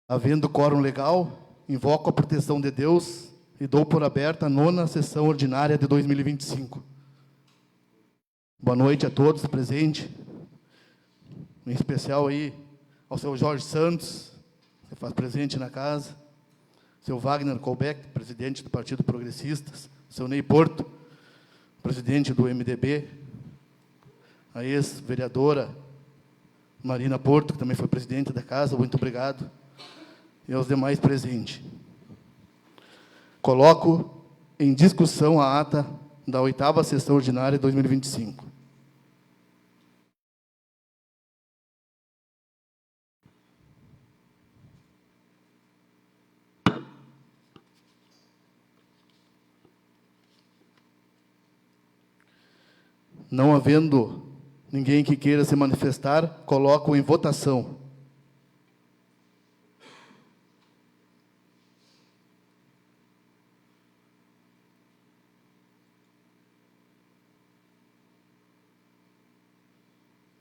Havendo quórum legal, invoco a proteção de Deus e dou por aberta a 9ª sessão ordinária de 2025. Boa noite a todos presentes, em especial aí ao seu Jorge Santos, que faz presente na casa, seu Wagner Colbeck, presidente do Partido Progressistas, seu Ney Porto, presidente do MDB, a ex-vereadora Marina Porto, que também foi presidente da casa, muito obrigado, e aos demais presentes. Coloco em discussão a ata da 8ª sessão ordinária de 2025. Não havendo ninguém que queira se manifestar, coloco em votação.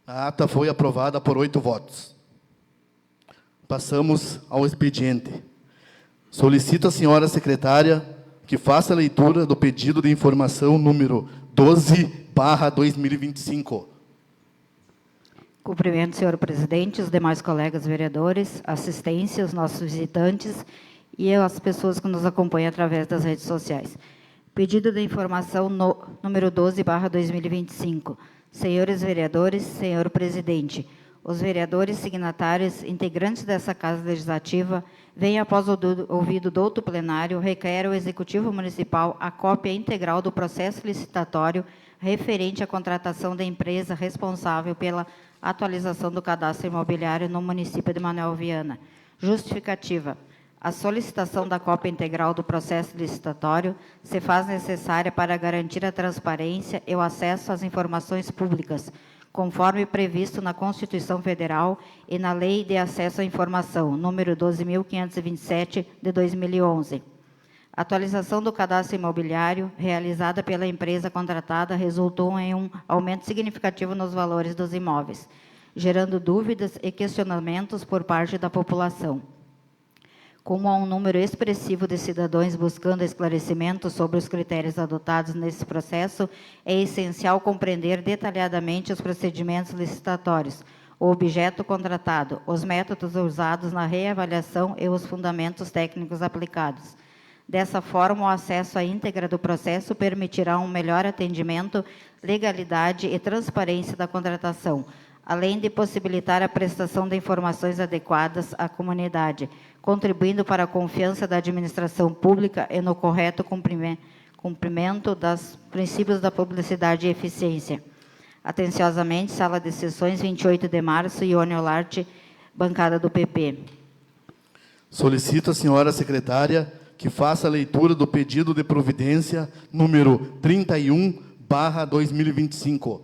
A ata foi aprovada por 8 votos. Passamos ao expediente. Solicito à senhora secretária que faça a leitura do pedido de informação número 12/2025. Cumprimento, senhor presidente, os demais colegas vereadores, assistência, os nossos visitantes e as pessoas que nos acompanham através das redes sociais. Pedido de informação número 12/2025. Senhores vereadores, senhor presidente, os vereadores signatários, integrantes dessa Casa Legislativa, vêm, após o ouvido do outro plenário, requer ao Executivo Municipal a cópia integral do processo licitatório referente à contratação da empresa responsável pela atualização do cadastro imobiliário no município de Manoel Viana. Justificativa. A solicitação da cópia integral do processo licitatório se faz necessária para garantir a transparência e o acesso às informações públicas, conforme previsto na Constituição Federal e na Lei de Acesso à Informação, número 12.527, de 2011. A atualização do cadastro imobiliário, realizada pela empresa contratada, resultou em um aumento significativo nos valores dos imóveis, gerando dúvidas e questionamentos por parte da população. Como há um número expressivo de cidadãos buscando esclarecimento sobre os critérios adotados nesse processo, é essencial compreender detalhadamente os procedimentos licitatórios, o objeto contratado, os métodos usados na reavaliação e os fundamentos técnicos aplicados. Dessa forma, o acesso à íntegra do processo permitirá um melhor atendimento, legalidade e transparência da contratação, além de possibilitar a prestação de informações adequadas à comunidade, contribuindo para a confiança da administração pública e no correto cumprimento dos princípios da publicidade e eficiência. Atenciosamente, Sala de Sessões, 28 de março, Ione Olarte, bancada do PP. Solicito à senhora secretária que faça a leitura do pedido de providência número 31/2025.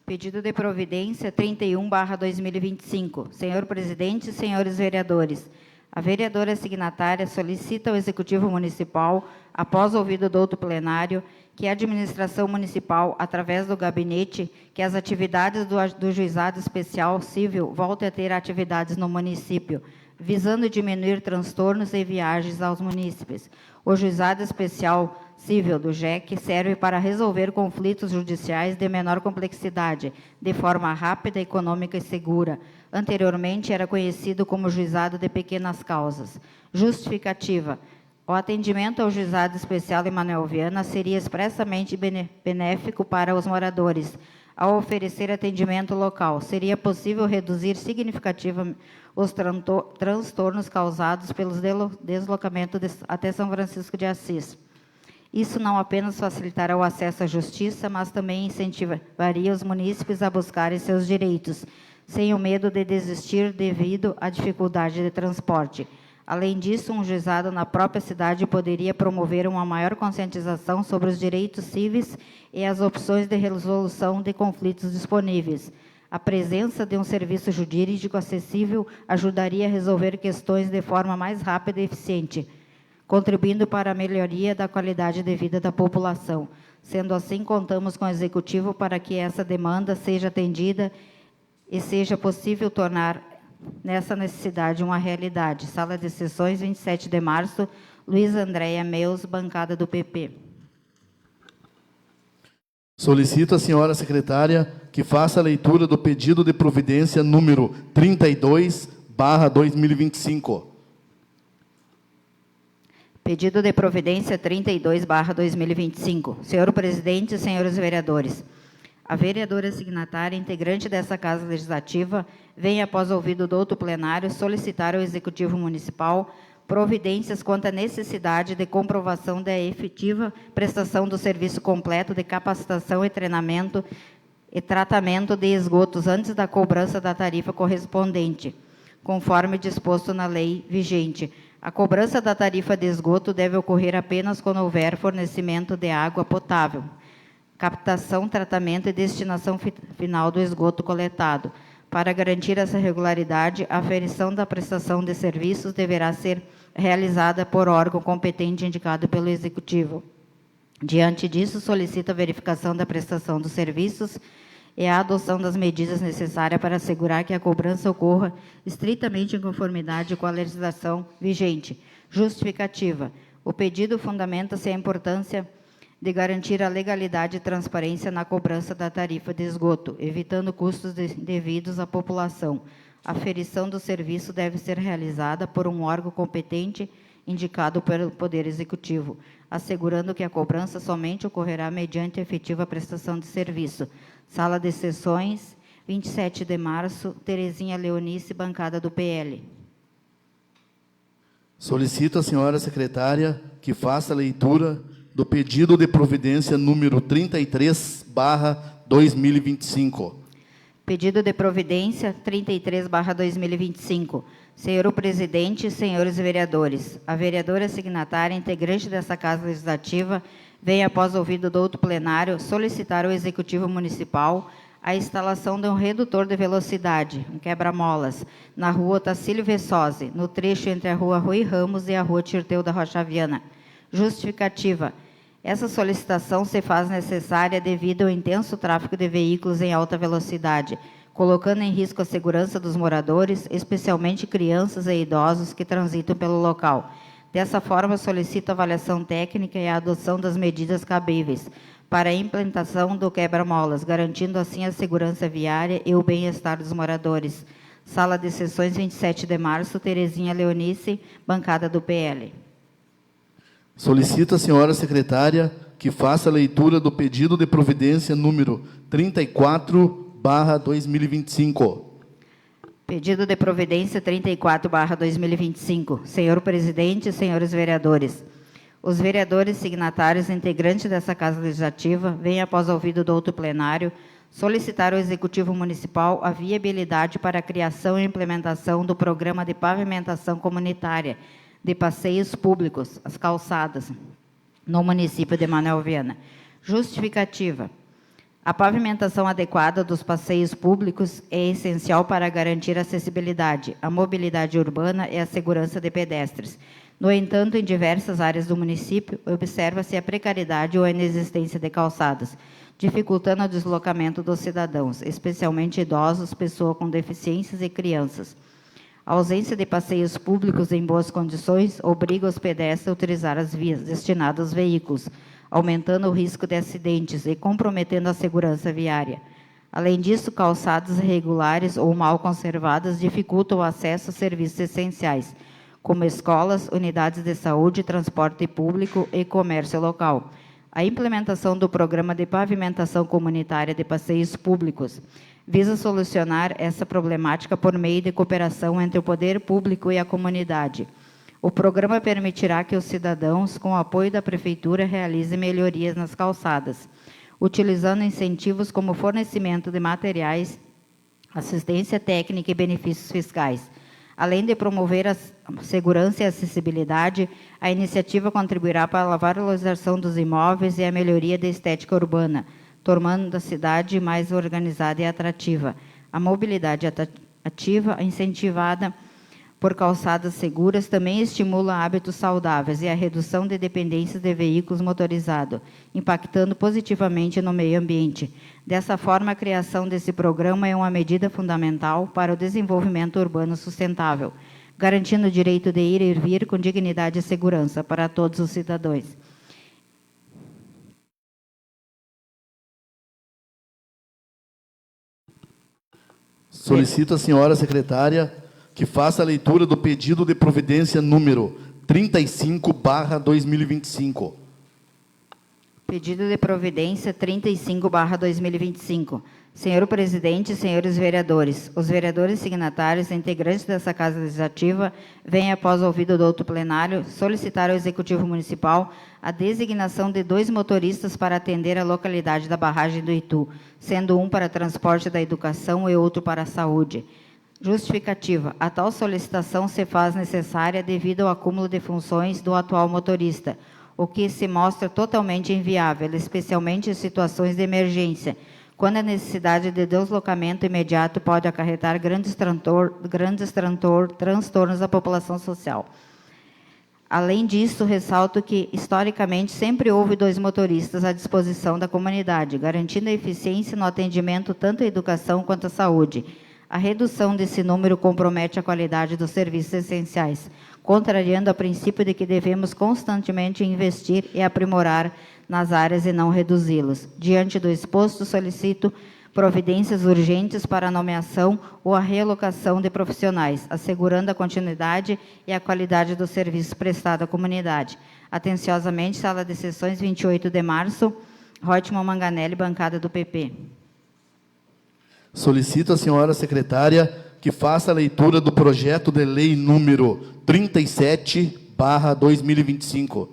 Pedido de providência 31/2025. Senhor presidente e senhores vereadores, a vereadora signatária solicita ao Executivo Municipal, após ouvido do outro plenário, que a administração municipal, através do gabinete, que as atividades do Juizado Especial Civil voltem a ter atividades no município, visando diminuir transtornos e viagens aos munícipes. O Juizado Especial Civil do JEC serve para resolver conflitos judiciais de menor complexidade, de forma rápida, econômica e segura. Anteriormente era conhecido como Juizado de Pequenas Causas. Justificativa. O atendimento ao Juizado Especial em Manoel Viana seria expressamente benéfico para os moradores. Ao oferecer atendimento local, seria possível reduzir significativamente os transtornos causados pelos deslocamentos até São Francisco de Assis. Isso não apenas facilitará o acesso à justiça, mas também incentivaria os munícipes a buscarem seus direitos, sem o medo de desistir devido à dificuldade de transporte. Além disso, um juizado na própria cidade poderia promover uma maior conscientização sobre os direitos cíveis e as opções de resolução de conflitos disponíveis. A presença de um serviço jurídico acessível ajudaria a resolver questões de forma mais rápida e eficiente, contribuindo para a melhoria da qualidade de vida da população. Sendo assim, contamos com o Executivo para que essa demanda seja atendida e seja possível tornar nessa necessidade uma realidade. Sala de Sessões, 27 de março, Luiz Andréia Meus, bancada do PP. Solicito à senhora secretária que faça a leitura do pedido de providência número 32/2025. Pedido de providência 32/2025. Senhor presidente, senhores vereadores, a vereadora signatária, integrante dessa Casa Legislativa, vem, após ouvido do outro plenário, solicitar ao Executivo Municipal providências quanto à necessidade de comprovação da efetiva prestação do serviço completo de capacitação e treinamento e tratamento de esgotos antes da cobrança da tarifa correspondente, conforme disposto na lei vigente. A cobrança da tarifa de esgoto deve ocorrer apenas quando houver fornecimento de água potável, captação, tratamento e destinação final do esgoto coletado. Para garantir essa regularidade, a aferição da prestação de serviços deverá ser realizada por órgão competente indicado pelo Executivo. Diante disso, solicito a verificação da prestação dos serviços e a adoção das medidas necessárias para assegurar que a cobrança ocorra estritamente em conformidade com a legislação vigente. Justificativa. O pedido fundamenta-se a importância de garantir a legalidade e transparência na cobrança da tarifa de esgoto, evitando custos devidos à população. A aferição do serviço deve ser realizada por um órgão competente indicado pelo Poder Executivo, assegurando que a cobrança somente ocorrerá mediante a efetiva prestação de serviço. Sala de Sessões, 27 de março, Terezinha Leonice, bancada do PL. Solicito à senhora secretária que faça a leitura do pedido de providência número 33/2025. Pedido de providência 33/2025. Senhor presidente, senhores vereadores, a vereadora signatária, integrante dessa Casa Legislativa, vem, após ouvido do outro plenário, solicitar ao Executivo Municipal a instalação de um redutor de velocidade, um quebra-molas, na rua Otacílio Vessosi, no trecho entre a rua Rui Ramos e a rua Tirteu da Rocha Viana. Justificativa. Essa solicitação se faz necessária devido ao intenso tráfego de veículos em alta velocidade, colocando em risco a segurança dos moradores, especialmente crianças e idosos que transitam pelo local. Dessa forma, solicito a avaliação técnica e a adoção das medidas cabíveis para a implantação do quebra-molas, garantindo assim a segurança viária e o bem-estar dos moradores. Sala de Sessões, 27 de março, Terezinha Leonice, bancada do PL. Solicito à senhora secretária que faça a leitura do pedido de providência número 34/2025. Pedido de providência 34/2025. Senhor presidente, senhores vereadores, os vereadores signatários integrantes dessa Casa Legislativa vêm, após ouvido do outro plenário, solicitar ao Executivo Municipal a viabilidade para a criação e implementação do Programa de Pavimentação Comunitária de Passeios Públicos, as calçadas, no município de Manoel Viana. Justificativa. A pavimentação adequada dos passeios públicos é essencial para garantir a acessibilidade, a mobilidade urbana e a segurança de pedestres. No entanto, em diversas áreas do município, observa-se a precariedade ou a inexistência de calçadas, dificultando o deslocamento dos cidadãos, especialmente idosos, pessoas com deficiências e crianças. A ausência de passeios públicos em boas condições obriga os pedestres a utilizar as vias destinadas aos veículos, aumentando o risco de acidentes e comprometendo a segurança viária. Além disso, calçadas irregulares ou mal conservadas dificultam o acesso a serviços essenciais, como escolas, unidades de saúde, transporte público e comércio local. A implementação do Programa de Pavimentação Comunitária de Passeios Públicos visa solucionar essa problemática por meio de cooperação entre o poder público e a comunidade. O programa permitirá que os cidadãos, com o apoio da Prefeitura, realizem melhorias nas calçadas, utilizando incentivos como fornecimento de materiais, assistência técnica e benefícios fiscais. Além de promover a segurança e a acessibilidade, a iniciativa contribuirá para a valorização dos imóveis e a melhoria da estética urbana, tornando a cidade mais organizada e atrativa. A mobilidade ativa, incentivada por calçadas seguras também estimula hábitos saudáveis e a redução de dependências de veículos motorizados, impactando positivamente no meio ambiente. Dessa forma, a criação desse programa é uma medida fundamental para o desenvolvimento urbano sustentável, garantindo o direito de ir e vir com dignidade e segurança para todos os cidadãos. Solicito à senhora secretária que faça a leitura do pedido de providência número 35/2025. Pedido de providência 35/2025. Senhor presidente, senhores vereadores, os vereadores signatários e integrantes dessa Casa Legislativa vêm, após ouvido do outro plenário, solicitar ao Executivo Municipal a designação de 2 motoristas para atender a localidade da barragem do Itu, sendo um para transporte da educação e outro para a saúde. Justificativa. A tal solicitação se faz necessária devido ao acúmulo de funções do atual motorista, o que se mostra totalmente inviável, especialmente em situações de emergência, quando a necessidade de deslocamento imediato pode acarretar grandes transtornos à população social. Além disso, ressalto que, historicamente, sempre houve 2 motoristas à disposição da comunidade, garantindo a eficiência no atendimento tanto à educação quanto à saúde. A redução desse número compromete a qualidade dos serviços essenciais, contrariando o princípio de que devemos constantemente investir e aprimorar nas áreas e não reduzi-los. Diante do exposto, solicito providências urgentes para a nomeação ou a realocação de profissionais, assegurando a continuidade e a qualidade do serviço prestado à comunidade. Atenciosamente, Sala de Sessões, 28 de março, Reutemann Manganelli, bancada do PP. Solicito à senhora secretária que faça a leitura do projeto de lei número 37/2025.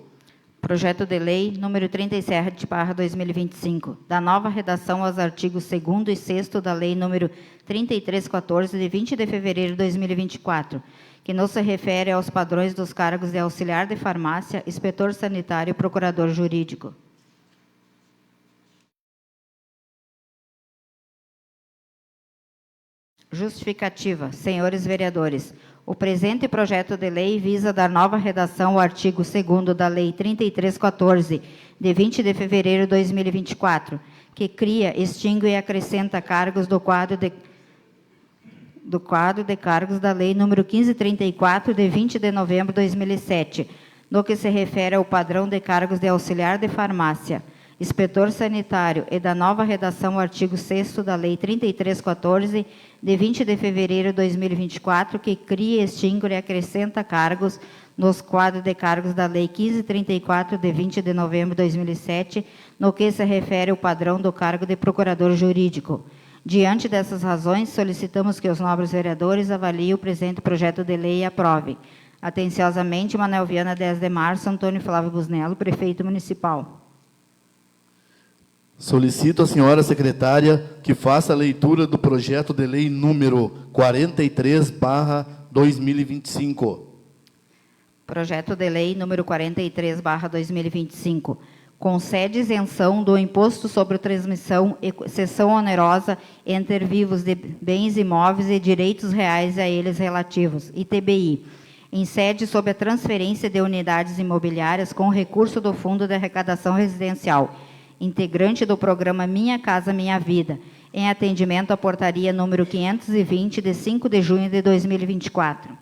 Projeto de lei número 37/2025, da nova redação aos artigos 2º e 6º da lei número 3314, de 20 de fevereiro de 2024, que não se refere aos padrões dos cargos de auxiliar de farmácia, inspetor sanitário e procurador jurídico. Justificativa. Senhores vereadores, o presente projeto de lei visa dar nova redação ao artigo 2º da Lei 3314, de 20 de fevereiro de 2024, que cria, extingue e acrescenta cargos do quadro de cargos da Lei nº 1534, de 20 de novembro de 2007, no que se refere ao padrão de cargos de auxiliar de farmácia, inspetor sanitário, e da nova redação ao artigo 6º da Lei 3314, de 20 de fevereiro de 2024, que cria, extingue e acrescenta cargos nos quadros de cargos da Lei 1534, de 20 de novembro de 2007, no que se refere ao padrão do cargo de procurador jurídico. Diante dessas razões, solicitamos que os nobres vereadores avaliem o presente projeto de lei e aprovem. Atenciosamente, Manuel Viana, 10 de março, Antônio Flávio Busnello, prefeito municipal. Solicito à senhora secretária que faça a leitura do projeto de lei número 43/2025. Projeto de lei número 43/2025. Concede isenção do imposto sobre transmissão e cessão onerosa entre vivos de bens imóveis e direitos reais a eles relativos, ITBI, incide sob a transferência de unidades imobiliárias com recurso do Fundo de Arrecadação Residencial, integrante do programa Minha Casa Minha Vida, em atendimento à portaria número 520, de 5 de junho de 2024.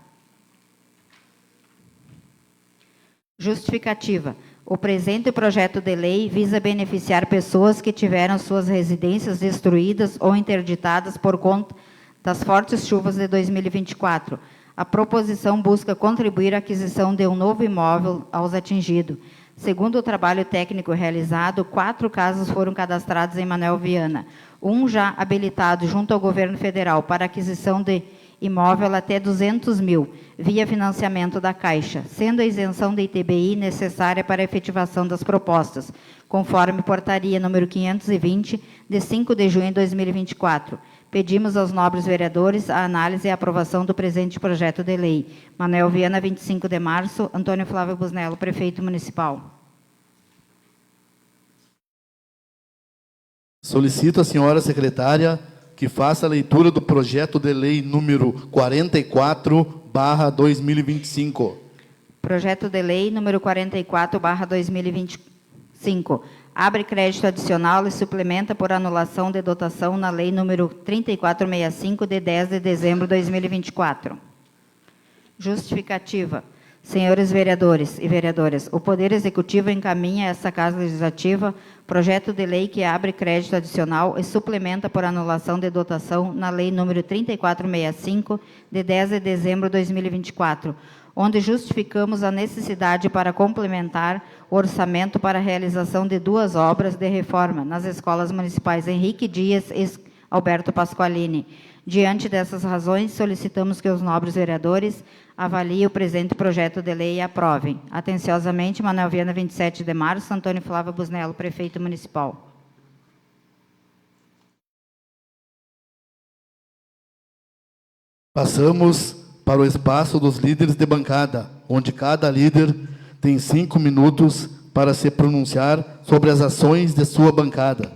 Justificativa. O presente projeto de lei visa beneficiar pessoas que tiveram suas residências destruídas ou interditadas por conta das fortes chuvas de 2024. A proposição busca contribuir à aquisição de um novo imóvel aos atingidos. Segundo o trabalho técnico realizado, 4 casos foram cadastrados em Manuel Viana, um já habilitado junto ao governo federal para aquisição de imóvel até 200 mil, via financiamento da Caixa, sendo a isenção da ITBI necessária para a efetivação das propostas, conforme portaria número 520, de 5 de junho de 2024. Pedimos aos nobres vereadores a análise e a aprovação do presente projeto de lei. Manuel Viana, 25 de março, Antônio Flávio Busnello, prefeito municipal. Solicito à senhora secretária que faça a leitura do projeto de lei número 44/2025. 06/2025. Projeto de lei número 44/2025. Abre crédito adicional e suplementa por anulação de dotação na lei número 3465, de 10 de dezembro de 2024. Justificativa. Senhores vereadores e vereadoras, o Poder Executivo encaminha a essa Casa Legislativa projeto de lei que abre crédito adicional e suplementa por anulação de dotação na lei número 3465, de 10 de dezembro de 2024, onde justificamos a necessidade para complementar o orçamento para a realização de 2 obras de reforma nas escolas municipais Henrique Dias e Alberto Pasqualini. Diante dessas razões, solicitamos que os nobres vereadores avaliem o presente projeto de lei e aprovem. Atenciosamente, Manuel Viana, 27 de março, Antônio Flávio Busnello, prefeito municipal. Passamos para o espaço dos líderes de bancada, onde cada líder tem 5 minutos para se pronunciar sobre as ações de sua bancada.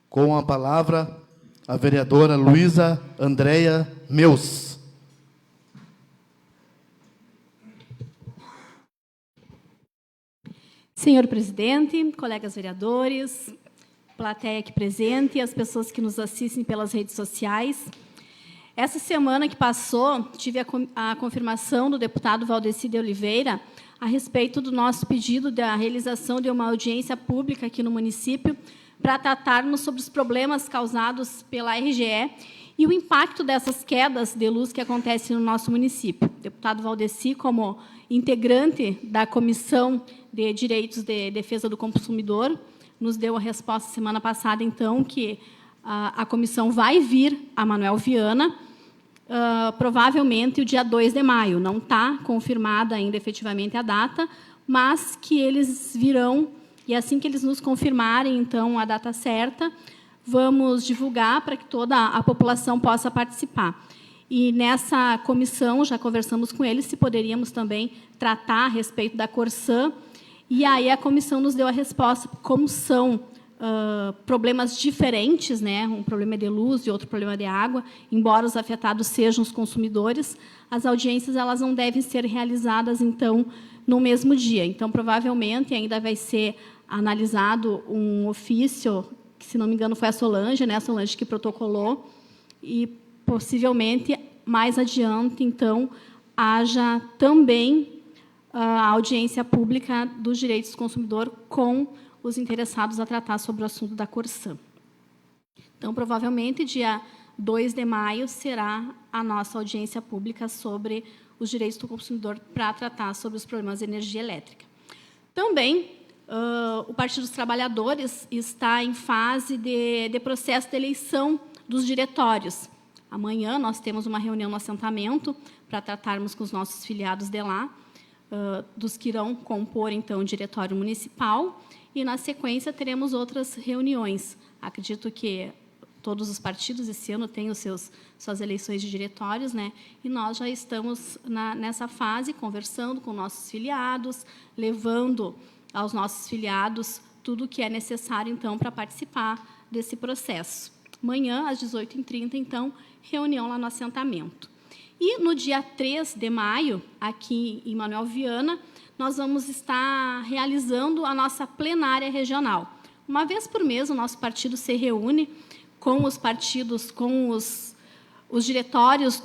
Com a palavra, a vereadora Luísa Andréia Meus. Senhor presidente, colegas vereadores, plateia aqui presente e as pessoas que nos assistem pelas redes sociais. Essa semana que passou, tive a confirmação do deputado Valdeci de Oliveira a respeito do nosso pedido da realização de uma audiência pública aqui no município para tratarmos sobre os problemas causados pela RGE e o impacto dessas quedas de luz que acontecem no nosso município. O deputado Valdeci, como integrante da Comissão de Direitos de Defesa do Consumidor, nos deu a resposta semana passada, então, que a comissão vai vir a Manuel Viana, provavelmente o dia 2 de maio. Não está confirmada ainda efetivamente a data, mas que eles virão, e assim que eles nos confirmarem, então, a data certa, vamos divulgar para que toda a população possa participar. E nessa comissão, já conversamos com eles, se poderíamos também tratar a respeito da Corsã, e aí a comissão nos deu a resposta, como são problemas diferentes, né? Um problema de luz e outro problema de água, embora os afetados sejam os consumidores, as audiências elas não devem ser realizadas, então, no mesmo dia. Então, provavelmente, ainda vai ser analisado um ofício, que, se não me engano, foi a Solange, né? A Solange que protocolou, e, possivelmente, mais adiante, então, haja também a audiência pública dos direitos do consumidor com os interessados a tratar sobre o assunto da Corsã. Então, provavelmente, dia 2 de maio será a nossa audiência pública sobre os direitos do consumidor para tratar sobre os problemas de energia elétrica. Também, o Partido dos Trabalhadores está em fase de processo de eleição dos diretórios. Amanhã nós temos uma reunião no assentamento para tratarmos com os nossos filiados de lá, dos que irão compor, então, o diretório municipal, e, na sequência, teremos outras reuniões. Acredito que todos os partidos, esse ano, têm suas eleições de diretórios, né? E nós já estamos nessa fase, conversando com nossos filiados, levando aos nossos filiados tudo o que é necessário, então, para participar desse processo. Amanhã, às 18h30, então, reunião lá no assentamento. E, no dia 3 de maio, aqui em Manuel Viana, nós vamos estar realizando a nossa plenária regional. Uma vez por mês, o nosso partido se reúne com os partidos, com os diretórios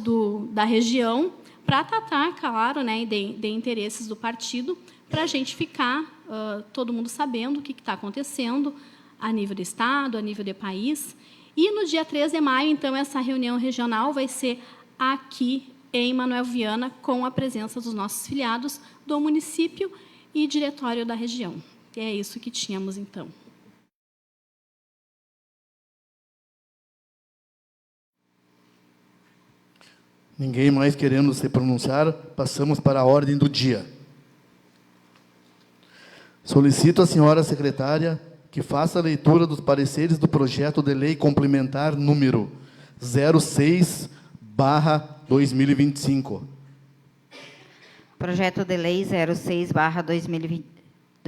da região, para tratar, claro, né, de interesses do partido, para a gente ficar, todo mundo sabendo o que está acontecendo a nível do Estado, a nível do país. E, no dia 3 de maio, então, essa reunião regional vai ser aqui em Manuel Viana, com a presença dos nossos filiados do município e diretório da região. E é isso que tínhamos, então. Ninguém mais querendo se pronunciar, passamos para a ordem do dia. Solicito à senhora secretária que faça a leitura dos pareceres do projeto de lei complementar número 06/2025. Projeto de lei 06/2025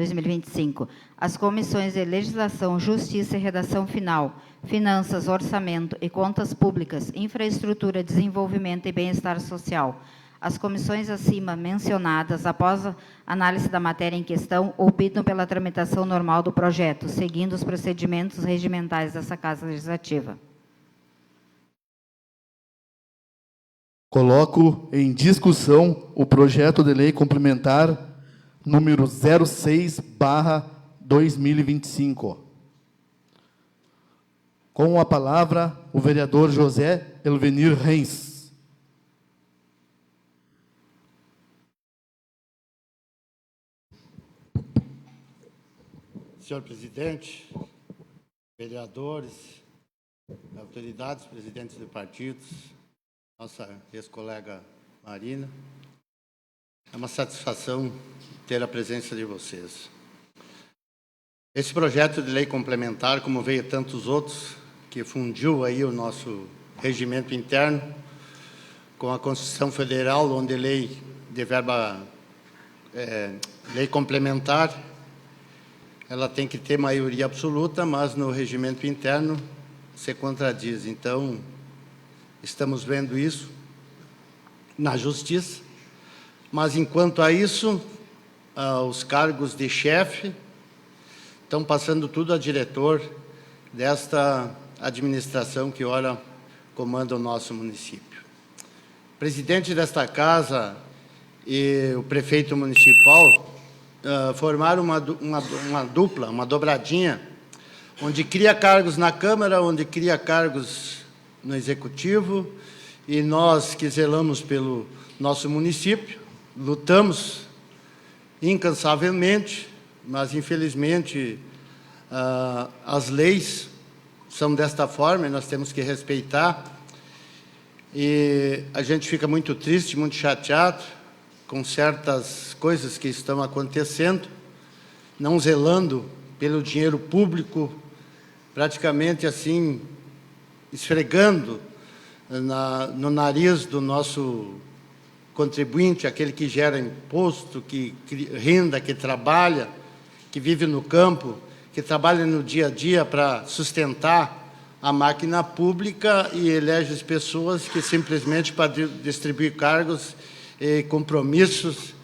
2025. As comissões de Legislação, Justiça e Redação Final, Finanças, Orçamento e Contas Públicas, Infraestrutura, Desenvolvimento e Bem-Estar Social. As comissões acima mencionadas, após a análise da matéria em questão, optam pela tramitação normal do projeto, seguindo os procedimentos regimentais dessa Casa Legislativa. Coloco em discussão o projeto de lei complementar número 06/2025. Com a palavra, o vereador José Elvenir Reis. Senhor presidente, vereadores, autoridades, presidentes de partidos, nossa ex-colega Marina, é uma satisfação ter a presença de vocês. Esse projeto de lei complementar, como veio tantos outros, que fundiu aí o nosso regimento interno com a Constituição Federal, onde lei complementar, ela tem que ter maioria absoluta, mas no regimento interno se contradiz. Então, estamos vendo isso na Justiça, mas, enquanto a isso, os cargos de chefe estão passando tudo a diretor desta administração que, ora, comanda o nosso município. O presidente desta casa e o prefeito municipal formaram uma dupla, uma dobradinha, onde cria cargos na Câmara, onde cria cargos no Executivo, e nós que zelamos pelo nosso município, lutamos incansavelmente, mas, infelizmente, as leis são desta forma e nós temos que respeitar. E a gente fica muito triste, muito chateado com certas coisas que estão acontecendo, não zelando pelo dinheiro público, praticamente assim, esfregando no nariz do nosso contribuinte, aquele que gera imposto, que renda, que trabalha, que vive no campo, que trabalha no dia a dia para sustentar a máquina pública e elege as pessoas que simplesmente para distribuir cargos e compromissos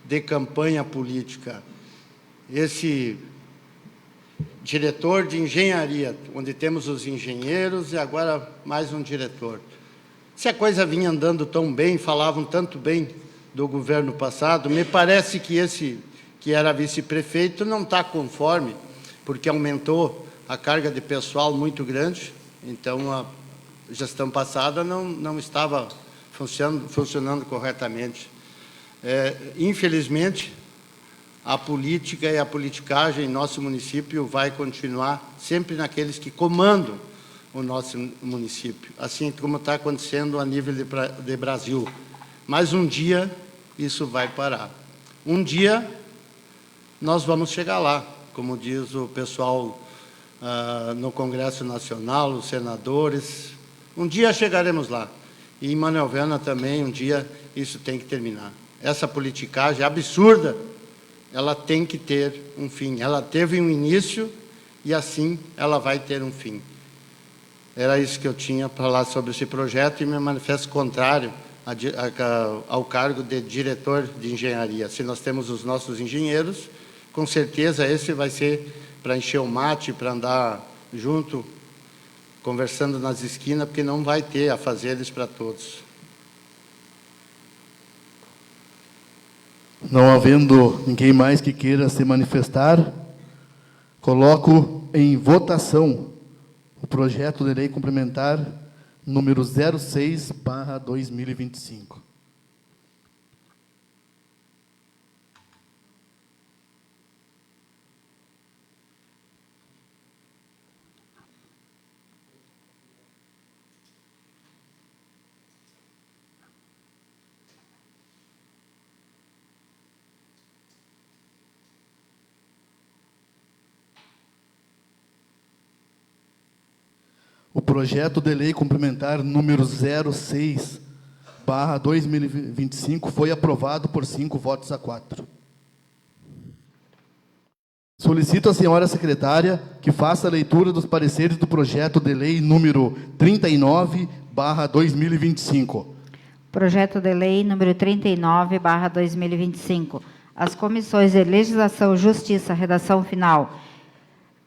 de campanha política. Esse diretor de engenharia, onde temos os engenheiros e agora mais um diretor. Se a coisa vinha andando tão bem, falavam tanto bem do governo passado, me parece que esse que era vice-prefeito não está conforme, porque aumentou a carga de pessoal muito grande, então a gestão passada não estava funcionando corretamente. Infelizmente, a política e a politicagem em nosso município vai continuar sempre naqueles que comandam o nosso município, assim como está acontecendo a nível de Brasil. Mas um dia isso vai parar. Um dia nós vamos chegar lá, como diz o pessoal no Congresso Nacional, os senadores. Um dia chegaremos lá. E em Manuel Viana também, um dia, isso tem que terminar. Essa politicagem absurda, ela tem que ter um fim. Ela teve um início e, assim, ela vai ter um fim. Era isso que eu tinha para falar sobre esse projeto e me manifesto contrário ao cargo de diretor de engenharia. Se nós temos os nossos engenheiros, com certeza esse vai ser para encher o mate, para andar junto, conversando nas esquinas, porque não vai ter afazeres para todos. Não havendo ninguém mais que queira se manifestar, coloco em votação o projeto de lei complementar número 06/2025. O projeto de lei complementar número 06/2025 foi aprovado por 5 votos a 4. Solicito à senhora secretária que faça a leitura dos pareceres do projeto de lei número 39/2025. Projeto de lei número 39/2025. As comissões de Legislação, Justiça, Redação Final,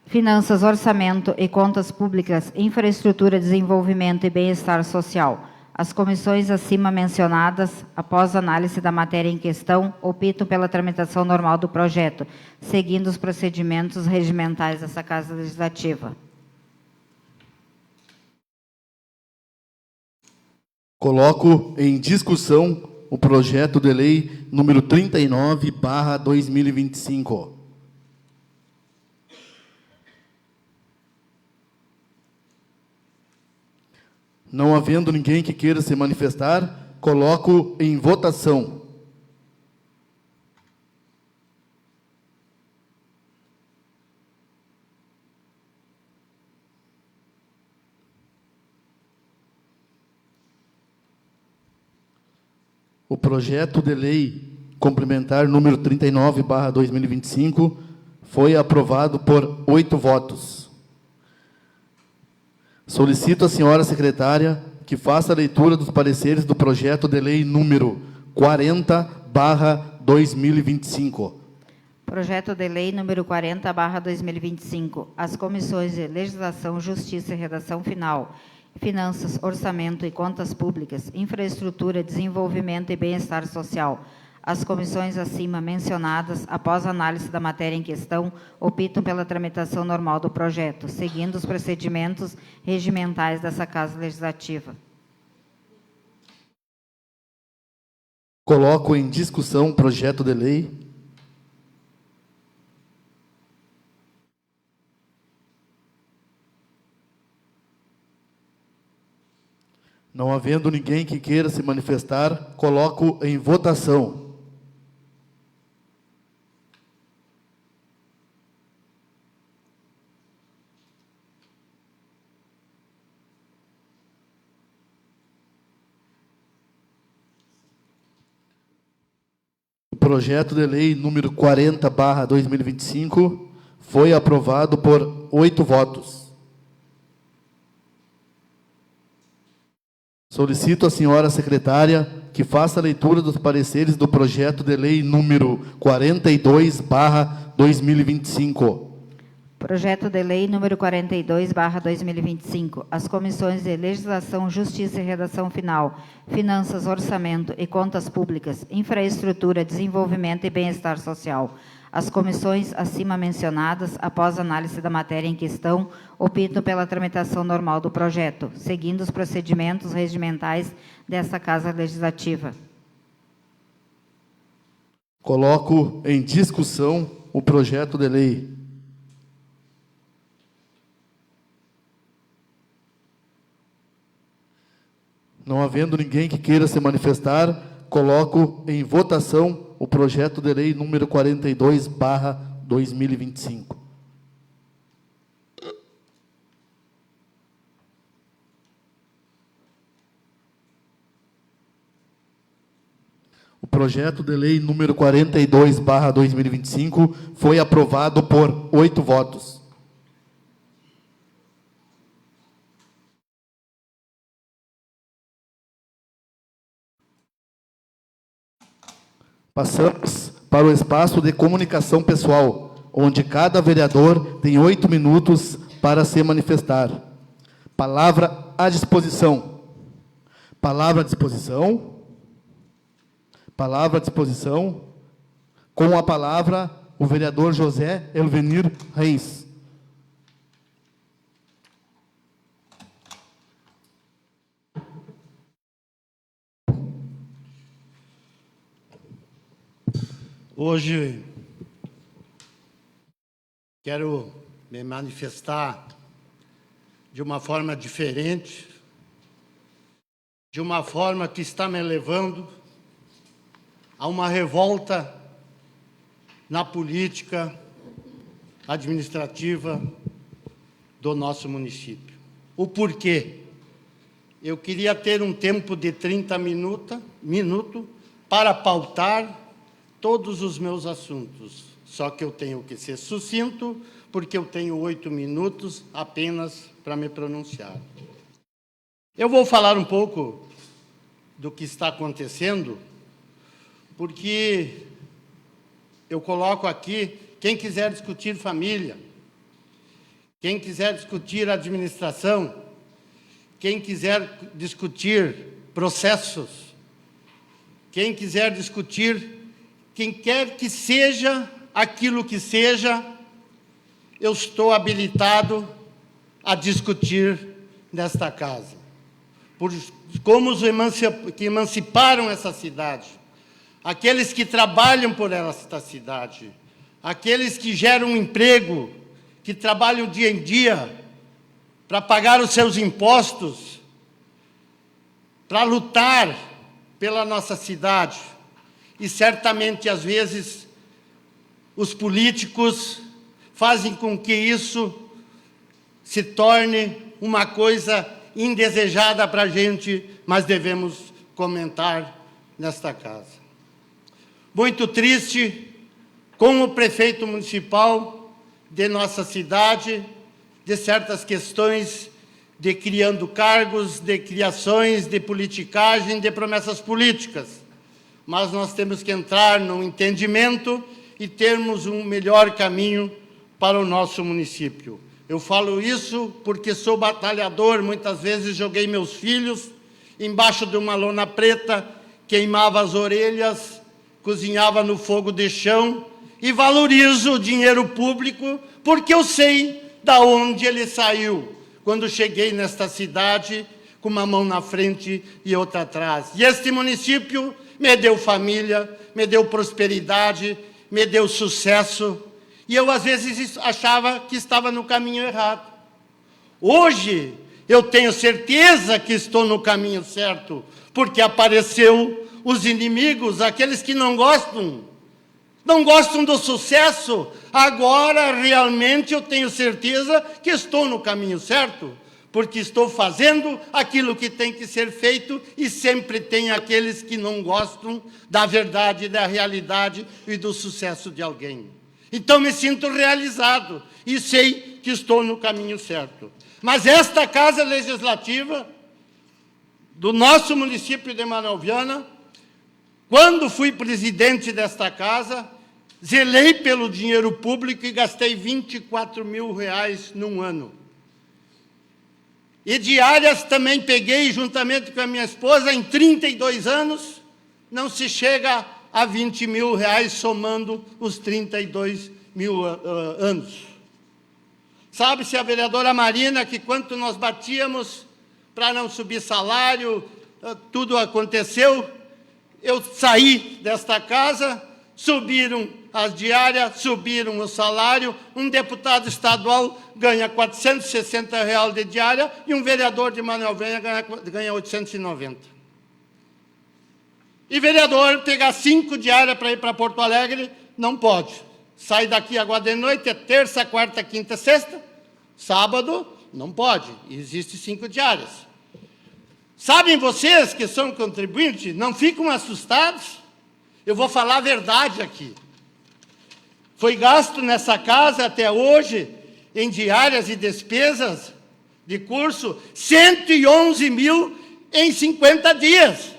Finanças, Orçamento e Contas Públicas, Infraestrutura, Desenvolvimento e Bem-Estar Social. As comissões acima mencionadas, após análise da matéria em questão, optam pela tramitação normal do projeto, seguindo os procedimentos regimentais dessa Casa Legislativa. Coloco em discussão o projeto de lei número 39/2025. Não havendo ninguém que queira se manifestar, coloco em votação. O projeto de lei complementar número 39/2025 foi aprovado por 8 votos. Solicito à senhora secretária que faça a leitura dos pareceres do projeto de lei número 40/2025. Projeto de lei número 40/2025. As comissões de Legislação, Justiça e Redação Final, Finanças, Orçamento e Contas Públicas, Infraestrutura, Desenvolvimento e Bem-Estar Social. As comissões acima mencionadas, após análise da matéria em questão, optam pela tramitação normal do projeto, seguindo os procedimentos regimentais dessa Casa Legislativa. Coloco em discussão o projeto de lei. Não havendo ninguém que queira se manifestar, coloco em votação. O projeto de lei número 40/2025 foi aprovado por 8 votos. Solicito à senhora secretária que faça a leitura dos pareceres do projeto de lei número 42/2025. Projeto de lei número 42/2025. As comissões de Legislação, Justiça e Redação Final, Finanças, Orçamento e Contas Públicas, Infraestrutura, Desenvolvimento e Bem-Estar Social. As comissões acima mencionadas, após análise da matéria em questão, optam pela tramitação normal do projeto, seguindo os procedimentos regimentais desta Casa Legislativa. Coloco em discussão o projeto de lei. Não havendo ninguém que queira se manifestar, coloco em votação o projeto de lei número 42/2025. O projeto de lei número 42/2025 foi aprovado por 8 votos. Passamos para o espaço de comunicação pessoal, onde cada vereador tem 8 minutos para se manifestar. Palavra à disposição. Palavra à disposição. Palavra à disposição. Com a palavra, o vereador José Elvenir Reis. Hoje quero me manifestar de uma forma diferente, de uma forma que está me levando a uma revolta na política administrativa do nosso município. O porquê? Eu queria ter um tempo de 30 minutos para pautar todos os meus assuntos, Só que eu tenho que ser sucinto, porque eu tenho 8 minutos apenas para me pronunciar. Eu vou falar um pouco do que está acontecendo, porque eu coloco aqui, quem quiser discutir família, quem quiser discutir administração, quem quiser discutir processos, quem quiser discutir, quem quer que seja aquilo que seja, eu estou habilitado a discutir nesta casa. Por como os que emanciparam essa cidade, aqueles que trabalham por esta cidade, aqueles que geram um emprego, que trabalham dia em dia para pagar os seus impostos, para lutar pela nossa cidade. E certamente, às vezes, os políticos fazem com que isso se torne uma coisa indesejada para a gente, mas devemos comentar nesta casa. Muito triste com o prefeito municipal de nossa cidade, de certas questões de criando cargos, de criações, de politicagem, de promessas políticas. Mas nós temos que entrar no entendimento e termos um melhor caminho para o nosso município. Eu falo isso porque sou batalhador, muitas vezes joguei meus filhos embaixo de uma lona preta, queimava as orelhas, cozinhava no fogo de chão e valorizo o dinheiro público porque eu sei da onde ele saiu, quando cheguei nesta cidade com uma mão na frente e outra atrás. E este município me deu família, me deu prosperidade, me deu sucesso, e eu às vezes achava que estava no caminho errado. Hoje eu tenho certeza que estou no caminho certo, porque apareceu os inimigos, aqueles que não gostam do sucesso. Agora realmente eu tenho certeza que estou no caminho certo, porque estou fazendo aquilo que tem que ser feito, e sempre tem aqueles que não gostam da verdade, da realidade e do sucesso de alguém. Então me sinto realizado e sei que estou no caminho certo. Mas esta Casa Legislativa do nosso município de Manuel Viana, quando fui presidente desta casa, zelei pelo dinheiro público e gastei R$24 mil num ano. E diárias também peguei, juntamente com a minha esposa, em 32 anos, não se chega a R$20 mil, somando os 32 mil anos. Sabe-se a vereadora Marina, que quanto nós batíamos para não subir salário, tudo aconteceu. Eu saí desta casa, subiram as diárias, subiram o salário, um deputado estadual ganha R$460 de diária e um vereador de Manuel Viana ganha 890. E vereador pegar 5 diárias para ir para Porto Alegre, não pode. Sai daqui agora de noite, é terça, quarta, quinta, sexta, sábado, não pode. Existe 5 diárias. Sabem vocês que são contribuintes, não ficam assustados? Eu vou falar a verdade aqui. Foi gasto nessa casa até hoje, em diárias e despesas de curso, 111 mil em 50 dias.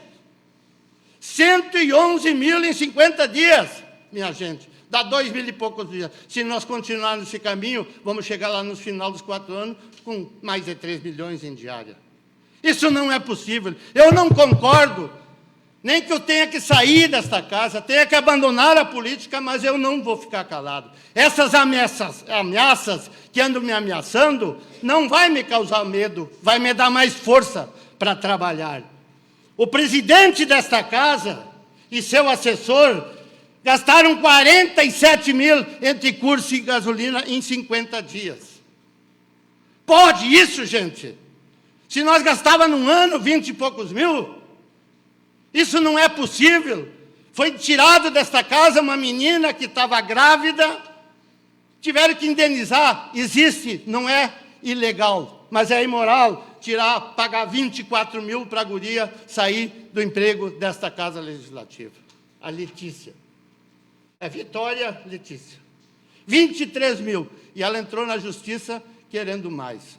111 mil em 50 dias, minha gente. Dá 2 mil e poucos dias. Se nós continuarmos nesse caminho, vamos chegar lá no final dos 4 anos com mais de 3 milhões em diária. Isso não é possível. Eu não concordo, nem que eu tenha que sair desta casa, tenha que abandonar a política, mas eu não vou ficar calado. Essas ameaças que andam me ameaçando, não vai me causar medo, vai me dar mais força para trabalhar. O presidente desta casa e seu assessor gastaram 47 mil entre curso e gasolina em 50 dias. Pode isso, gente? Se nós gastávamos num ano 20 e poucos mil, isso não é possível. Foi tirado desta casa uma menina que estava grávida, tiveram que indenizar. Existe, não é ilegal, mas é imoral pagar 24 mil para a guria sair do emprego desta Casa Legislativa. A Letícia. É Vitória Letícia. 23 mil. E ela entrou na justiça querendo mais.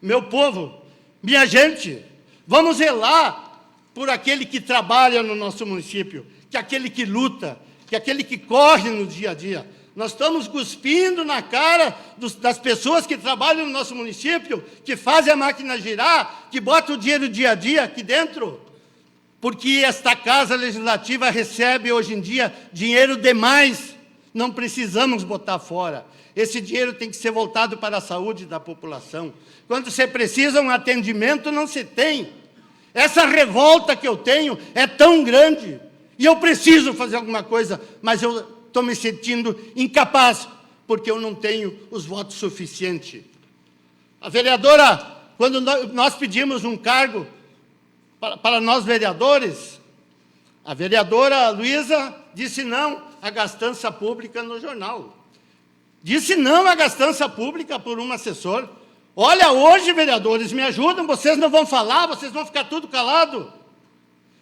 Meu povo, minha gente, vamos zelar por aquele que trabalha no nosso município, que aquele que luta, que aquele que corre no dia a dia. Nós estamos cuspindo na cara das pessoas que trabalham no nosso município, que fazem a máquina girar, que botam o dinheiro dia a dia aqui dentro, porque esta Casa Legislativa recebe, hoje em dia, dinheiro demais. Não precisamos botar fora. Esse dinheiro tem que ser voltado para a saúde da população. Quando você precisa um atendimento, não se tem. Essa revolta que eu tenho é tão grande, e eu preciso fazer alguma coisa, mas eu estou me sentindo incapaz, porque eu não tenho os votos suficientes. A vereadora, quando nós pedimos um cargo para nós vereadores, a vereadora Luísa disse não à gastança pública no jornal. Disse não à gastança pública por um assessor. Olha, hoje, vereadores, me ajudam, vocês não vão falar, vocês vão ficar tudo calado.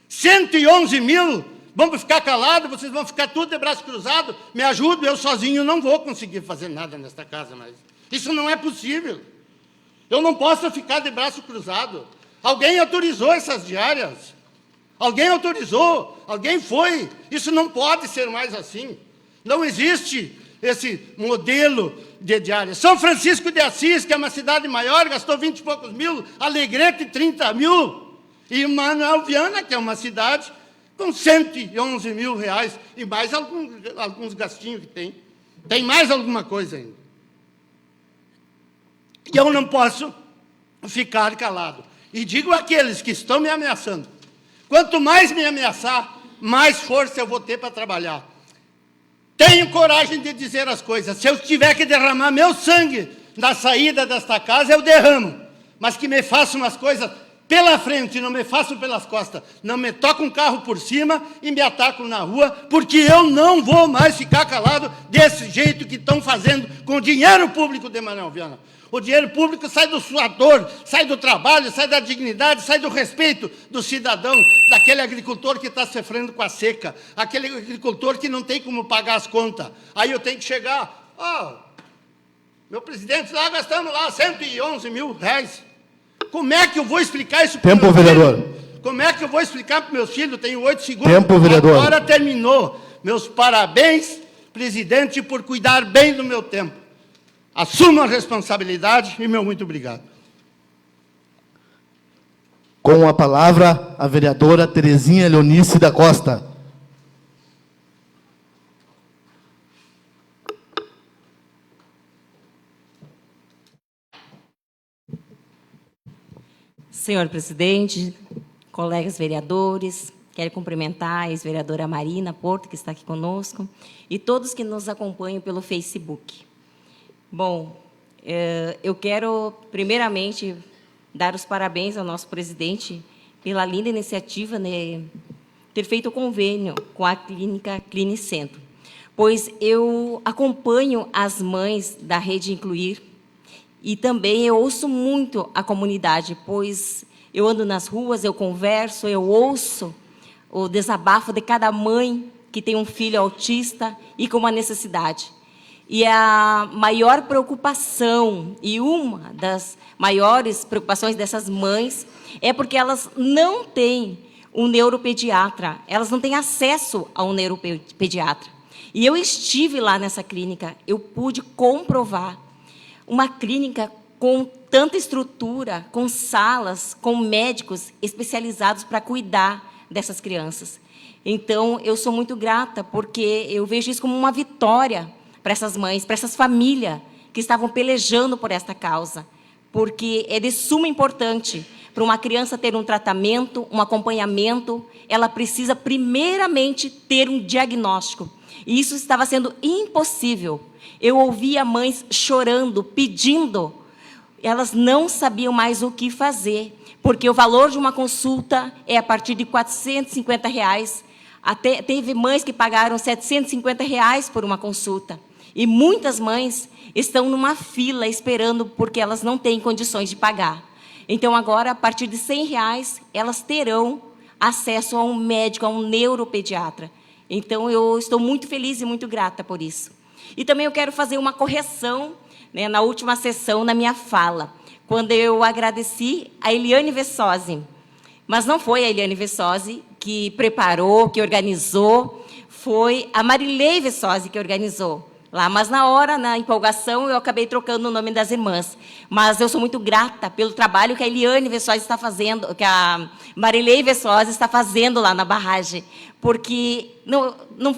111 mil, vamos ficar calados, vocês vão ficar tudo de braço cruzado. Me ajudam, eu sozinho não vou conseguir fazer nada nesta casa, mas isso não é possível. Eu não posso ficar de braço cruzado. Alguém autorizou essas diárias. Alguém autorizou, alguém foi. Isso não pode ser mais assim. Não existe esse modelo de diária. São Francisco de Assis, que é uma cidade maior, gastou 20 e poucos mil, Alegrete 30 mil, e Manoel Viana, que é uma cidade com 111 mil reais, e mais alguns gastinhos que tem. Tem mais alguma coisa ainda. E eu não posso ficar calado. E digo àqueles que estão me ameaçando, quanto mais me ameaçar, mais força eu vou ter para trabalhar. Tenho coragem de dizer as coisas. Se eu tiver que derramar meu sangue na saída desta casa, eu derramo. Mas que me façam as coisas pela frente, não me façam pelas costas. Não me tocam um carro por cima e me atacam na rua, porque eu não vou mais ficar calado desse jeito que estão fazendo com o dinheiro público de Manoel Viana. O dinheiro público sai do suador, sai do trabalho, sai da dignidade, sai do respeito do cidadão, daquele agricultor que está sofrendo com a seca, aquele agricultor que não tem como pagar as contas. Aí eu tenho que chegar, meu presidente, lá gastamos lá 111 mil reais. Como é que eu vou explicar isso para o Tempo, vereador. Filho? Como é que eu vou explicar para os meus filhos? Tenho 8 segundos. Tempo, vereador. Agora terminou. Meus parabéns, presidente, por cuidar bem do meu tempo. Assumo a responsabilidade e meu muito obrigado. Com a palavra, a vereadora Terezinha Leonice da Costa. Senhor presidente, colegas vereadores, quero cumprimentar a ex-vereadora Marina Porto, que está aqui conosco, e todos que nos acompanham pelo Facebook. Bom, eu quero, primeiramente, dar os parabéns ao nosso presidente pela linda iniciativa de ter feito o convênio com a clínica Clinicentro, pois eu acompanho as mães da Rede Incluir e também eu ouço muito a comunidade, pois eu ando nas ruas, eu converso, eu ouço o desabafo de cada mãe que tem um filho autista e com uma necessidade. E a maior preocupação, e uma das maiores preocupações dessas mães, é porque elas não têm um neuropediatra, elas não têm acesso a um neuropediatra. E eu estive lá nessa clínica, eu pude comprovar uma clínica com tanta estrutura, com salas, com médicos especializados para cuidar dessas crianças. Então, eu sou muito grata, porque eu vejo isso como uma vitória para essas mães, para essas famílias que estavam pelejando por esta causa, porque é de suma importância para uma criança ter um tratamento, um acompanhamento, ela precisa primeiramente ter um diagnóstico, e isso estava sendo impossível. Eu ouvia mães chorando, pedindo, elas não sabiam mais o que fazer, porque o valor de uma consulta é a partir de R$ 450. Até teve mães que pagaram R$ 750 por uma consulta. E muitas mães estão numa fila esperando porque elas não têm condições de pagar. Então, agora, a partir de R$ 100, elas terão acesso a um médico, a um neuropediatra. Então, eu estou muito feliz e muito grata por isso. E também eu quero fazer uma correção, né, na última sessão, na minha fala, quando eu agradeci a Eliane Vessosi. Mas não foi a Eliane Vessosi que preparou, que organizou, foi a Marilei Vessosi que organizou lá. Mas, na hora, na empolgação, eu acabei trocando o nome das irmãs. Mas eu sou muito grata pelo trabalho que a Eliane Vessosi está fazendo, que a Marilei Vessosi está fazendo lá na barragem, porque não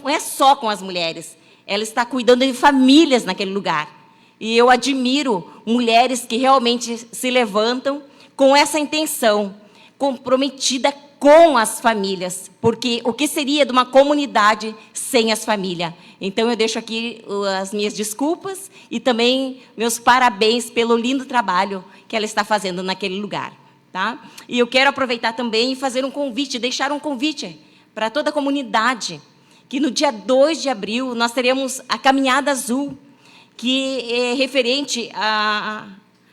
é só com as mulheres, ela está cuidando de famílias naquele lugar. E eu admiro mulheres que realmente se levantam com essa intenção, comprometida com as famílias, porque o que seria de uma comunidade sem as famílias? Então, eu deixo aqui as minhas desculpas e também meus parabéns pelo lindo trabalho que ela está fazendo naquele lugar. Tá? E eu quero aproveitar também e fazer um convite, deixar um convite para toda a comunidade, que no dia 2 de abril nós teremos a Caminhada Azul, que é referente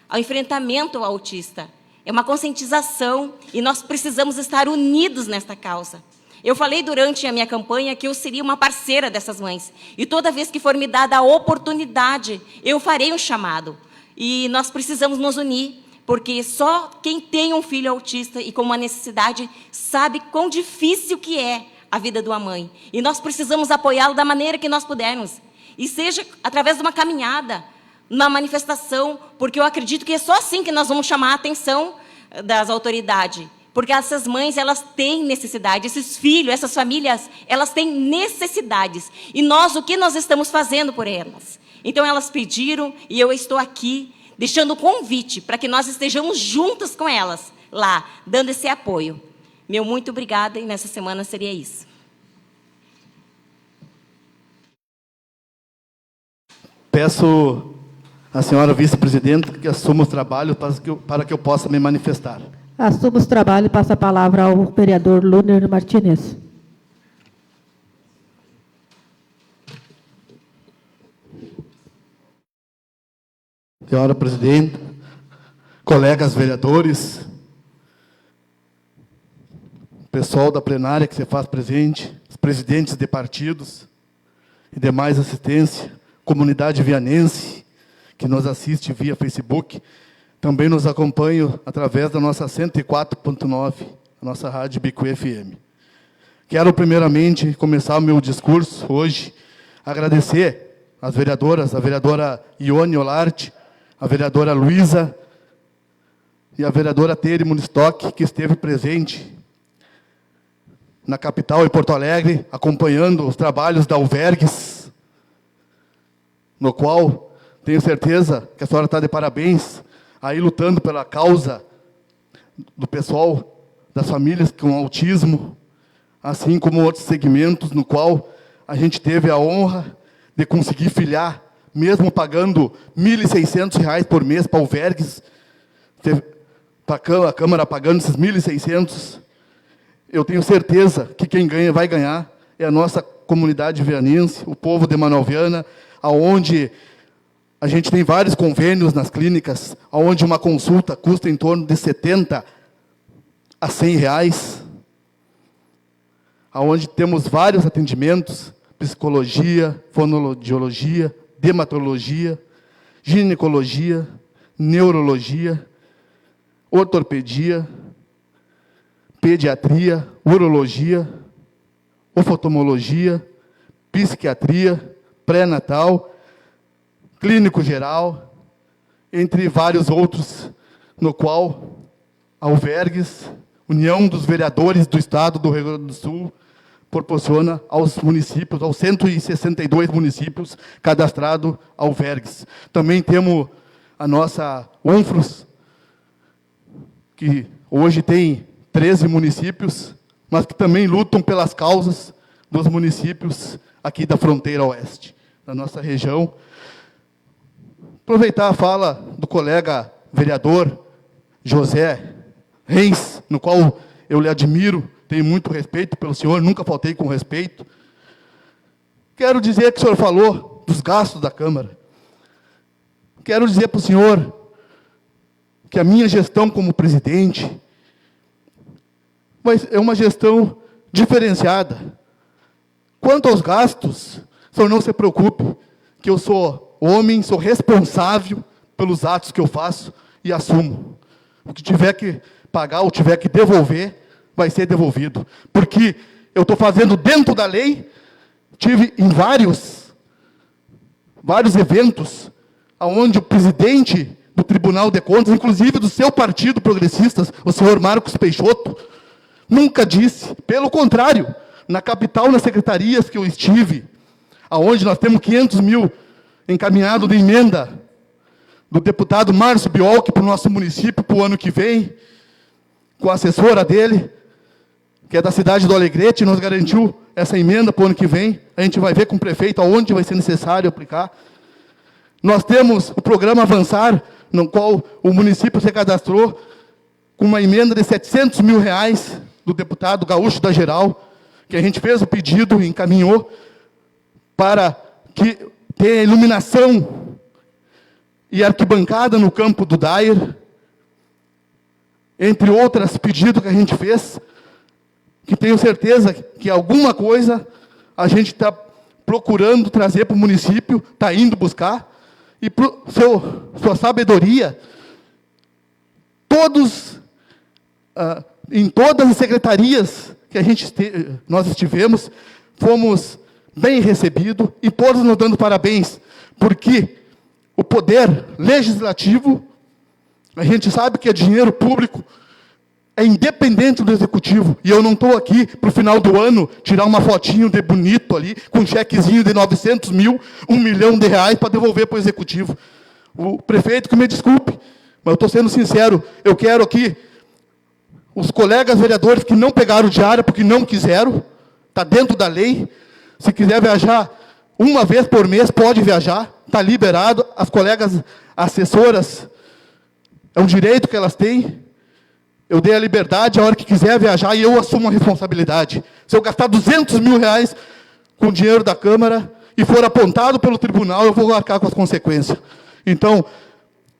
ao enfrentamento ao autista. É uma conscientização e nós precisamos estar unidos nesta causa. Eu falei durante a minha campanha que eu seria uma parceira dessas mães. E toda vez que for me dada a oportunidade, eu farei um chamado. E nós precisamos nos unir, porque só quem tem um filho autista e com uma necessidade sabe quão difícil que é a vida de uma mãe. E nós precisamos apoiá-lo da maneira que nós pudermos. E seja através de uma caminhada, uma manifestação, porque eu acredito que é só assim que nós vamos chamar a atenção das autoridades. Porque essas mães, elas têm necessidade, esses filhos, essas famílias, elas têm necessidades. E nós, o que nós estamos fazendo por elas? Então, elas pediram, e eu estou aqui, deixando o convite para que nós estejamos juntas com elas, lá, dando esse apoio. Meu muito obrigada, e nessa semana seria isso. Peço à senhora vice-presidenta que assuma o trabalho para que eu possa me manifestar. Assuma os trabalhos e passa a palavra ao vereador Luner Martinez. Senhora presidenta, colegas vereadores, pessoal da plenária que se faz presente, os presidentes de partidos e demais assistência, comunidade vianense que nos assiste via Facebook, também nos acompanha através da nossa 104.9, a nossa rádio Bicu FM. Quero, primeiramente, começar o meu discurso hoje, agradecer às vereadoras, a vereadora Ione Olarte, a vereadora Luísa e a vereadora Tere Munistock, que esteve presente na capital, em Porto Alegre, acompanhando os trabalhos da Alvergues, no qual tenho certeza que a senhora está de parabéns, aí lutando pela causa do pessoal, das famílias com autismo, assim como outros segmentos, no qual a gente teve a honra de conseguir filiar, mesmo pagando R$ 1.600 por mês para albergues, a Câmara pagando esses 1.600, eu tenho certeza que quem ganha, vai ganhar, é a nossa comunidade vianense, o povo de Manoel Viana, aonde a gente tem vários convênios nas clínicas, onde uma consulta custa em torno de R$ 70 a R$ 100, onde temos vários atendimentos, psicologia, fonoaudiologia, dermatologia, ginecologia, neurologia, ortopedia, pediatria, urologia, oftalmologia, psiquiatria, pré-natal, clínico geral, entre vários outros, no qual a Alvergues, União dos Vereadores do Estado do Rio Grande do Sul, proporciona aos municípios, aos 162 municípios cadastrados albergues. Também temos a nossa UNFROS, que hoje tem 13 municípios, mas que também lutam pelas causas dos municípios aqui da fronteira oeste, da nossa região. Aproveitar a fala do colega vereador José Reis, no qual eu lhe admiro, tenho muito respeito pelo senhor, nunca faltei com respeito. Quero dizer que o senhor falou dos gastos da Câmara. Quero dizer para o senhor que a minha gestão como presidente é uma gestão diferenciada. Quanto aos gastos, o senhor não se preocupe, que eu sou homem, sou responsável pelos atos que eu faço e assumo. O que tiver que pagar ou tiver que devolver, vai ser devolvido. Porque eu estou fazendo dentro da lei, tive em vários eventos, onde o presidente do Tribunal de Contas, inclusive do seu partido Progressistas, o senhor Marcos Peixoto, nunca disse, pelo contrário, na capital, nas secretarias que eu estive, aonde nós temos 500 mil encaminhado de emenda do deputado Márcio Biolk para o nosso município para o ano que vem, com a assessora dele, que é da cidade do Alegrete, nos garantiu essa emenda para o ano que vem. A gente vai ver com o prefeito aonde vai ser necessário aplicar. Nós temos o programa Avançar, no qual o município se cadastrou com uma emenda de 700 mil reais do deputado Gaúcho da Geral, que a gente fez o pedido e encaminhou para que tenha iluminação e arquibancada no campo do Dair, entre outros pedidos que a gente fez, que tenho certeza que alguma coisa a gente está procurando trazer para o município, está indo buscar, e por sua sabedoria, em todas as secretarias que nós estivemos, fomos bem recebidos, e todos nos dando parabéns, porque o poder legislativo, a gente sabe que é dinheiro público, é independente do executivo, e eu não estou aqui para o final do ano tirar uma fotinho de bonito ali, com um chequezinho de 900 mil, 1 milhão de reais para devolver para o executivo. O prefeito que me desculpe, mas eu estou sendo sincero, eu quero aqui os colegas vereadores que não pegaram diária porque não quiseram, está dentro da lei, se quiser viajar uma vez por mês, pode viajar, está liberado, as colegas assessoras, é um direito que elas têm. Eu dei a liberdade, a hora que quiser viajar, e eu assumo a responsabilidade. Se eu gastar 200 mil reais com o dinheiro da Câmara e for apontado pelo tribunal, eu vou arcar com as consequências. Então,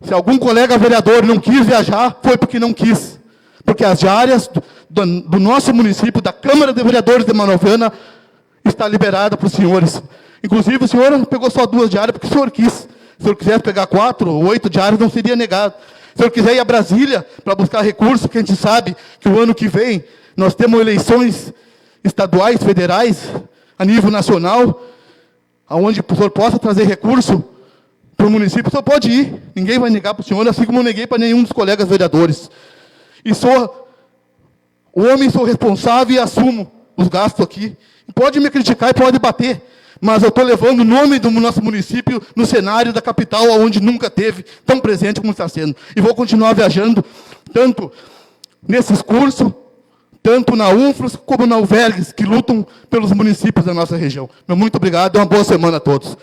se algum colega vereador não quis viajar, foi porque não quis. Porque as diárias do nosso município, da Câmara de Vereadores de Manoviana, está liberada para os senhores. Inclusive, o senhor pegou só 2 diárias porque o senhor quis. Se o senhor quisesse pegar 4 ou 8 diárias, não seria negado. Se o senhor quiser ir a Brasília para buscar recursos, que a gente sabe que o ano que vem nós temos eleições estaduais, federais, a nível nacional, onde o senhor possa trazer recurso para o município, o senhor pode ir. Ninguém vai negar para o senhor, assim como eu neguei para nenhum dos colegas vereadores. E sou o homem, sou responsável e assumo os gastos aqui. Pode me criticar e pode bater, mas eu estou levando o nome do nosso município no cenário da capital, onde nunca teve tão presente como está sendo. E vou continuar viajando, tanto nesses cursos, tanto na UNFROS, como na UVERGS, que lutam pelos municípios da nossa região. Meu muito obrigado e uma boa semana a todos.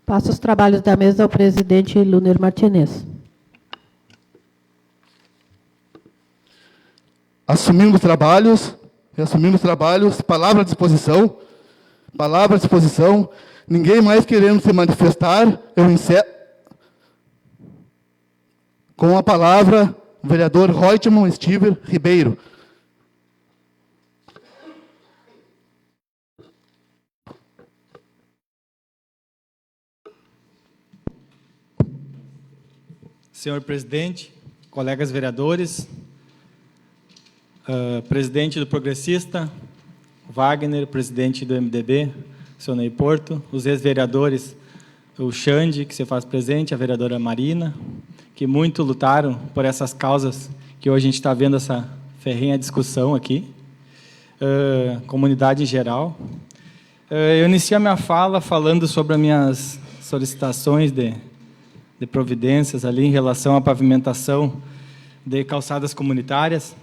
Passo os trabalhos da mesa ao presidente Luner Martinez. Assumindo os trabalhos, palavra à disposição, ninguém mais querendo se manifestar, eu encerro. Com a palavra, o vereador Reutemann Stiver Ribeiro. Senhor presidente, colegas vereadores, presidente do Progressista, Wagner, presidente do MDB, senhor Ney Porto, os ex-vereadores, o Xande, que se faz presente, a vereadora Marina, que muito lutaram por essas causas que hoje a gente está vendo essa ferrenha discussão aqui, comunidade em geral. Eu inicio a minha fala falando sobre as minhas solicitações de providências ali em relação à pavimentação de calçadas comunitárias.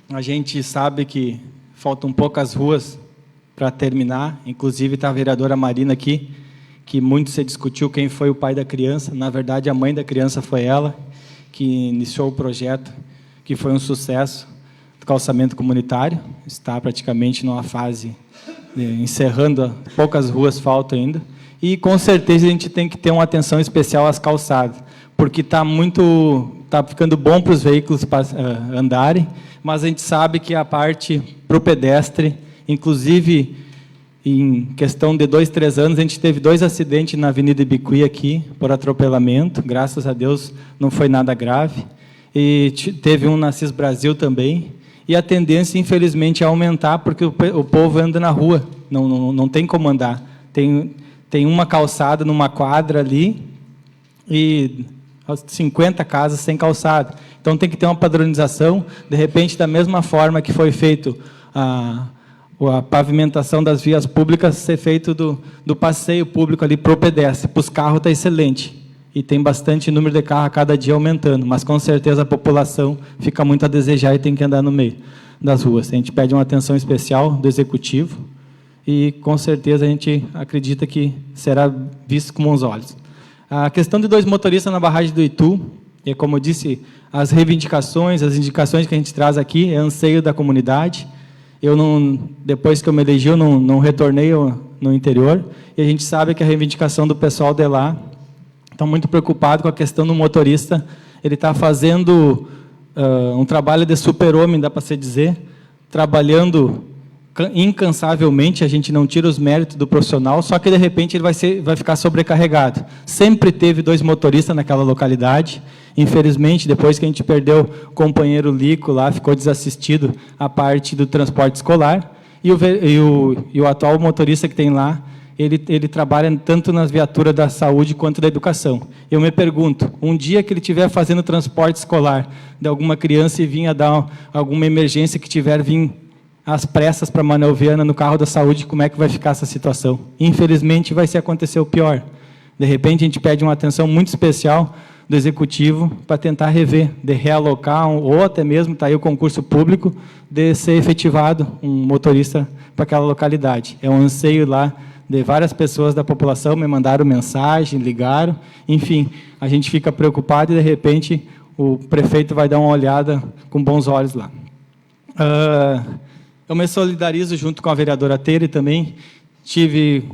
A gente sabe que faltam poucas ruas para terminar, inclusive está a vereadora Marina aqui, que muito se discutiu quem foi o pai da criança. Na verdade, a mãe da criança foi ela, que iniciou o projeto, que foi um sucesso do calçamento comunitário. Está praticamente numa fase encerrando, poucas ruas faltam ainda. E, com certeza, a gente tem que ter uma atenção especial às calçadas, porque está ficando bom para os veículos andarem, mas a gente sabe que a parte para o pedestre, inclusive em questão de 2, 3 anos, a gente teve 2 acidentes na Avenida Ibicuí aqui, por atropelamento, graças a Deus não foi nada grave, e teve um na CIS Brasil também, e a tendência, infelizmente, é aumentar, porque o povo anda na rua, não tem como andar. Tem uma calçada numa quadra ali, e 50 casas sem calçada. Então, tem que ter uma padronização, de repente, da mesma forma que foi feito a pavimentação das vias públicas, ser feito do passeio público ali para o pedestre. Para os carros está excelente, e tem bastante número de carro a cada dia aumentando, mas, com certeza, a população fica muito a desejar e tem que andar no meio das ruas. A gente pede uma atenção especial do Executivo, e, com certeza, a gente acredita que será visto com bons olhos. A questão de 2 motoristas na barragem do Itu, é como eu disse, as reivindicações, as indicações que a gente traz aqui, é anseio da comunidade. Depois que eu me elegi, eu não retornei no interior, e a gente sabe que a reivindicação do pessoal de lá está muito preocupado com a questão do motorista. Ele está fazendo um trabalho de super-homem, dá para se dizer, trabalhando incansavelmente, a gente não tira os méritos do profissional, só que, de repente, ele vai ficar sobrecarregado. Sempre teve 2 motoristas naquela localidade. Infelizmente, depois que a gente perdeu o companheiro Lico lá, ficou desassistido a parte do transporte escolar, e o atual motorista que tem lá, ele trabalha tanto nas viaturas da saúde quanto da educação. Eu me pergunto, um dia que ele estiver fazendo transporte escolar de alguma criança e vinha dar alguma emergência que tiver vir às pressas para Manauviana no carro da saúde, como é que vai ficar essa situação? Infelizmente, vai se acontecer o pior. De repente, a gente pede uma atenção muito especial do Executivo para tentar rever, de realocar, ou até mesmo, está aí o concurso público, de ser efetivado um motorista para aquela localidade. É um anseio lá de várias pessoas da população, me mandaram mensagem, ligaram, enfim, a gente fica preocupado e, de repente, o prefeito vai dar uma olhada com bons olhos lá. Eu me solidarizo junto com a vereadora Tere também. Tive,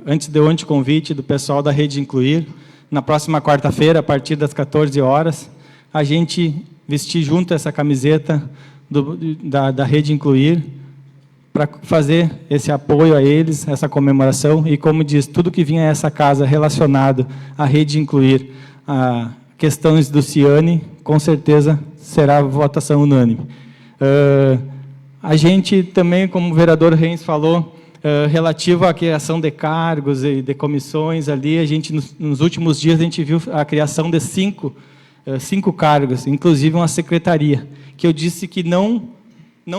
antes de ontem, convite do pessoal da Rede Incluir. Na próxima quarta-feira, a partir das 14 horas, a gente vestir junto essa camiseta da Rede Incluir para fazer esse apoio a eles, essa comemoração. E, como diz, tudo que vinha a essa casa relacionado à Rede Incluir, a questões do Ciane, com certeza será votação unânime. A gente também, como o vereador Reis falou, relativo à criação de cargos e de comissões ali, a gente, nos últimos dias, a gente viu a criação de 5 cargos, inclusive uma secretaria, que eu disse que não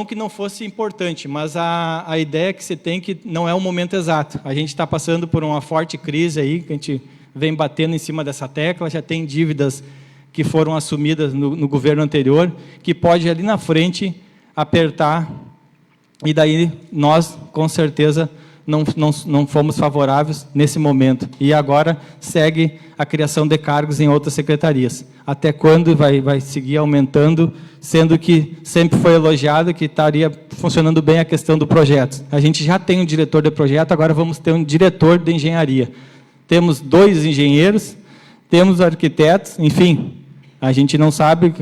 que não fosse importante, mas a ideia que se tem que não é o momento exato. A gente está passando por uma forte crise aí, que a gente vem batendo em cima dessa tecla, já tem dívidas que foram assumidas no governo anterior, que pode ali na frente apertar, e daí nós, com certeza, não fomos favoráveis nesse momento. E agora segue a criação de cargos em outras secretarias. Até quando vai seguir aumentando, sendo que sempre foi elogiado que estaria funcionando bem a questão do projeto. A gente já tem um diretor de projeto, agora vamos ter um diretor de engenharia. Temos 2 engenheiros, temos arquitetos, enfim, a gente não sabe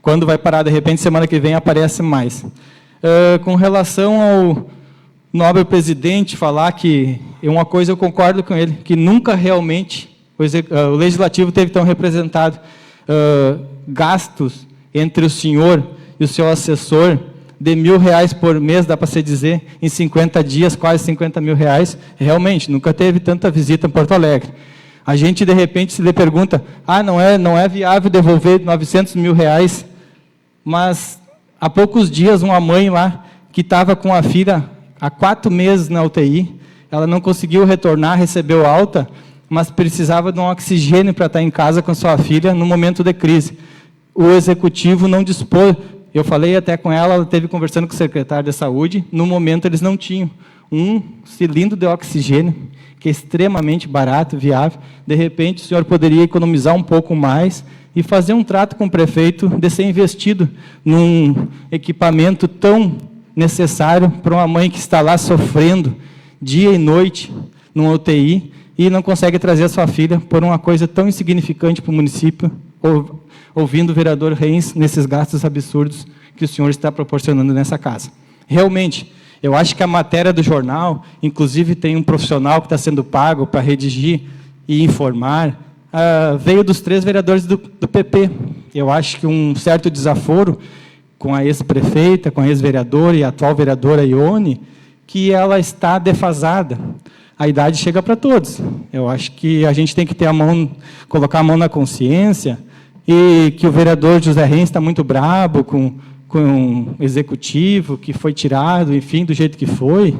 quando vai parar, de repente, semana que vem aparece mais. Com relação ao nobre presidente falar que, uma coisa eu concordo com ele, que nunca realmente o Legislativo teve tão representado gastos entre o senhor e o seu assessor de R$1.000 por mês, dá para se dizer, em 50 dias, quase R$50 mil. Realmente, nunca teve tanta visita em Porto Alegre. A gente, de repente, se lhe pergunta, não é viável devolver R$900 mil, mas há poucos dias, uma mãe lá, que estava com a filha há 4 meses na UTI, ela não conseguiu retornar, recebeu alta, mas precisava de um oxigênio para estar em casa com sua filha no momento de crise. O Executivo não dispôs, eu falei até com ela, ela esteve conversando com o secretário de Saúde, no momento eles não tinham um cilindro de oxigênio, que é extremamente barato, viável. De repente, o senhor poderia economizar um pouco mais e fazer um trato com o prefeito de ser investido num equipamento tão necessário para uma mãe que está lá sofrendo dia e noite numa UTI, e não consegue trazer a sua filha por uma coisa tão insignificante para o município, ouvindo o vereador Reis nesses gastos absurdos que o senhor está proporcionando nessa casa. Realmente, eu acho que a matéria do jornal, inclusive tem um profissional que está sendo pago para redigir e informar, veio dos 3 vereadores do PP. Eu acho que um certo desaforo com a ex-prefeita, com a ex-vereadora e a atual vereadora Ione, que ela está defasada. A idade chega para todos. Eu acho que a gente tem que ter colocar a mão na consciência, e que o vereador José Reis está muito brabo com o executivo, que foi tirado, enfim, do jeito que foi.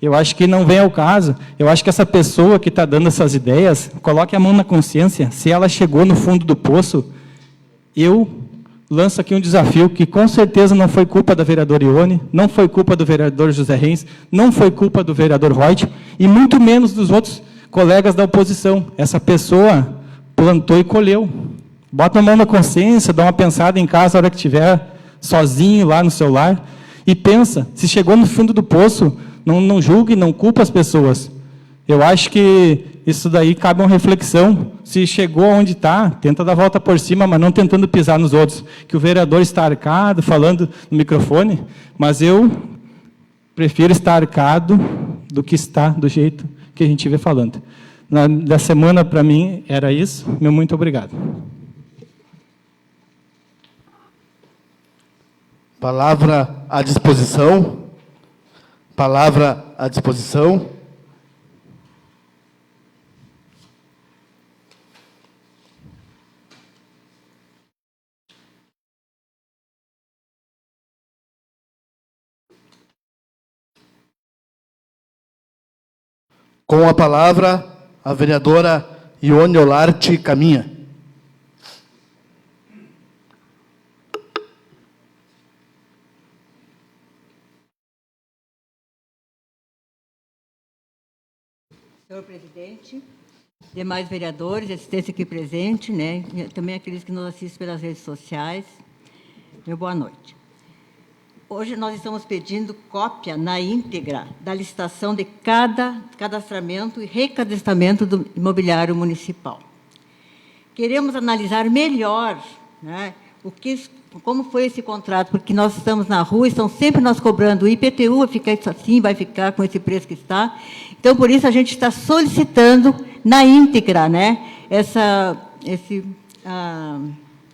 Eu acho que não vem ao caso. Eu acho que essa pessoa que está dando essas ideias, coloque a mão na consciência. Se ela chegou no fundo do poço, eu lanço aqui um desafio que, com certeza, não foi culpa da vereadora Ione, não foi culpa do vereador José Reis, não foi culpa do vereador Reut, e muito menos dos outros colegas da oposição. Essa pessoa plantou e colheu. Bota a mão na consciência, dá uma pensada em casa, a hora que estiver sozinho lá no celular, e pensa, se chegou no fundo do poço, não julgue, não culpa as pessoas. Eu acho que isso daí cabe uma reflexão. Se chegou onde está, tenta dar a volta por cima, mas não tentando pisar nos outros. Que o vereador está arcado, falando no microfone, mas eu prefiro estar arcado do que estar do jeito que a gente vê falando. Da semana, para mim, era isso. Meu muito obrigado. Palavra à disposição. Palavra à disposição. Com a palavra, a vereadora Ione Olarte Caminha. Senhor presidente, demais vereadores, assistência aqui presente, né, e também aqueles que nos assistem pelas redes sociais, meu boa noite. Hoje nós estamos pedindo cópia na íntegra da licitação de cada cadastramento e recadastramento do imobiliário municipal. Queremos analisar melhor, né, como foi esse contrato, porque nós estamos na rua e estão sempre nós cobrando o IPTU, vai ficar isso assim, vai ficar com esse preço que está. Então, por isso, a gente está solicitando na íntegra, né, essa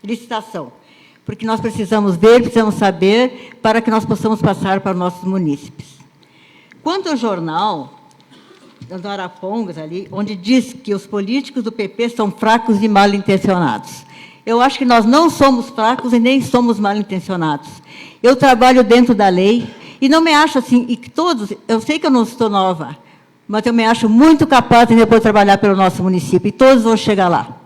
licitação, porque nós precisamos ver, precisamos saber, para que nós possamos passar para os nossos munícipes. Quanto ao jornal, do Arapongas, ali, onde diz que os políticos do PP são fracos e mal intencionados. Eu acho que nós não somos fracos e nem somos mal intencionados. Eu trabalho dentro da lei e não me acho assim, e todos, eu sei que eu não estou nova, mas eu me acho muito capaz de depois trabalhar pelo nosso município, e todos vão chegar lá.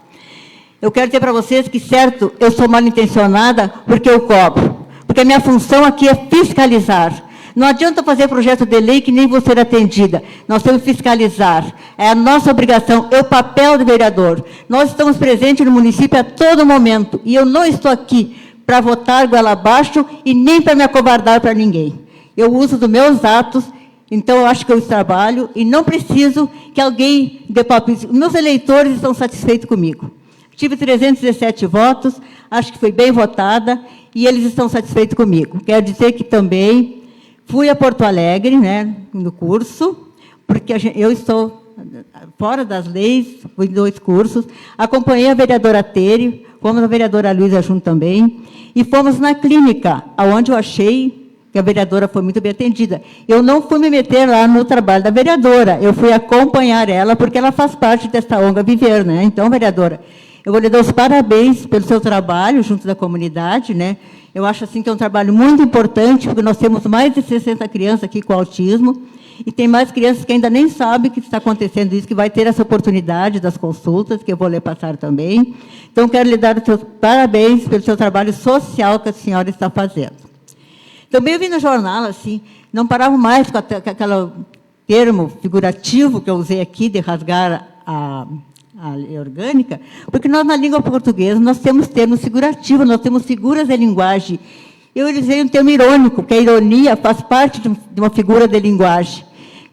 Eu quero dizer para vocês que, certo, eu sou mal intencionada porque eu cobro, porque a minha função aqui é fiscalizar. Não adianta fazer projeto de lei que nem vou ser atendida. Nós temos que fiscalizar. É a nossa obrigação, é o papel do vereador. Nós estamos presentes no município a todo momento. E eu não estou aqui para votar goela abaixo e nem para me acovardar para ninguém. Eu uso dos meus atos, então eu acho que eu trabalho e não preciso que alguém dê palpite. Meus eleitores estão satisfeitos comigo. Tive 317 votos, acho que foi bem votada e eles estão satisfeitos comigo. Quero dizer que também fui a Porto Alegre, né, no curso, porque eu estou fora das leis, fui em 2 cursos, acompanhei a vereadora Tere, fomos a vereadora Luísa junto também, e fomos na clínica, onde eu achei que a vereadora foi muito bem atendida. Eu não fui me meter lá no trabalho da vereadora, eu fui acompanhar ela, porque ela faz parte desta ONG Viver, né? Então, vereadora, eu vou lhe dar os parabéns pelo seu trabalho junto da comunidade, né? Eu acho assim que é um trabalho muito importante, porque nós temos mais de 60 crianças aqui com autismo, e tem mais crianças que ainda nem sabem que está acontecendo isso, que vai ter essa oportunidade das consultas, que eu vou lhe passar também. Então, quero lhe dar os seus parabéns pelo seu trabalho social que a senhora está fazendo. Também eu vi no jornal, assim, não parava mais com aquele termo figurativo que eu usei aqui, de rasgar a lei orgânica, porque nós, na língua portuguesa, nós temos termos figurativos, nós temos figuras de linguagem. Eu usei um termo irônico, que a ironia faz parte de uma figura de linguagem.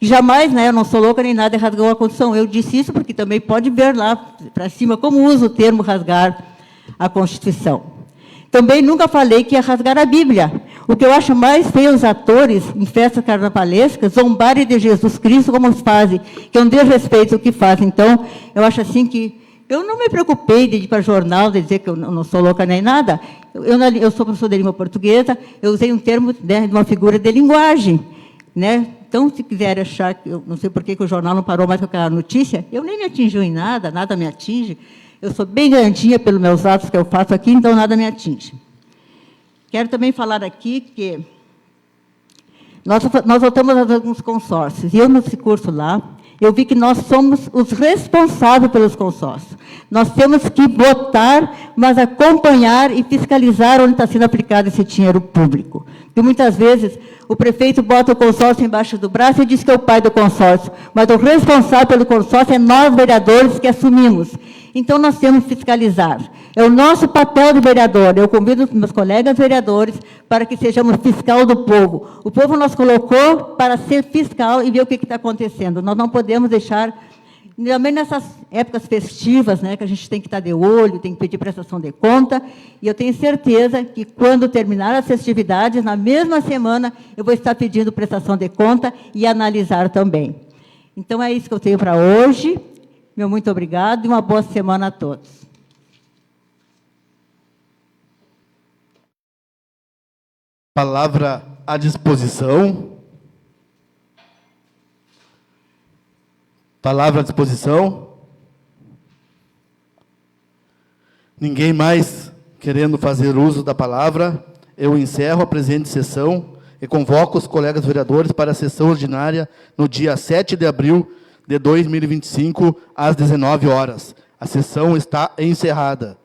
Jamais, né, eu não sou louca nem nada, rasgou a Constituição. Eu disse isso porque também pode ver lá para cima como uso o termo rasgar a Constituição. Também nunca falei que ia rasgar a Bíblia. O que eu acho mais feio os atores, em festas carnavalescas, zombarem de Jesus Cristo como os fazem, que é um desrespeito o que fazem. Então, eu acho assim que eu não me preocupei de ir para jornal, de dizer que eu não sou louca nem nada. Eu sou professora de língua portuguesa, eu usei um termo, né, de uma figura de linguagem, né? Então, se quiser achar que eu não sei por que o jornal não parou mais com aquela notícia, eu nem me atingiu em nada, nada me atinge. Eu sou bem garantia pelos meus atos que eu faço aqui, então nada me atinge. Quero também falar aqui que nós votamos alguns consórcios. E eu, nesse curso lá, eu vi que nós somos os responsáveis pelos consórcios. Nós temos que votar, mas acompanhar e fiscalizar onde está sendo aplicado esse dinheiro público. Porque muitas vezes o prefeito bota o consórcio embaixo do braço e diz que é o pai do consórcio, mas o responsável pelo consórcio é nós, vereadores, que assumimos. Então, nós temos que fiscalizar. É o nosso papel de vereador. Eu convido os meus colegas vereadores para que sejamos fiscal do povo. O povo nos colocou para ser fiscal e ver o que está acontecendo. Nós não podemos deixar, também nessas épocas festivas, né, que a gente tem que estar de olho, tem que pedir prestação de conta, e eu tenho certeza que, quando terminar as festividades, na mesma semana, eu vou estar pedindo prestação de conta e analisar também. Então, é isso que eu tenho para hoje. Meu muito obrigado e uma boa semana a todos. Palavra à disposição. Palavra à disposição. Ninguém mais querendo fazer uso da palavra, eu encerro a presente sessão e convoco os colegas vereadores para a sessão ordinária no dia 7 de abril de 2025, às 19 horas. A sessão está encerrada.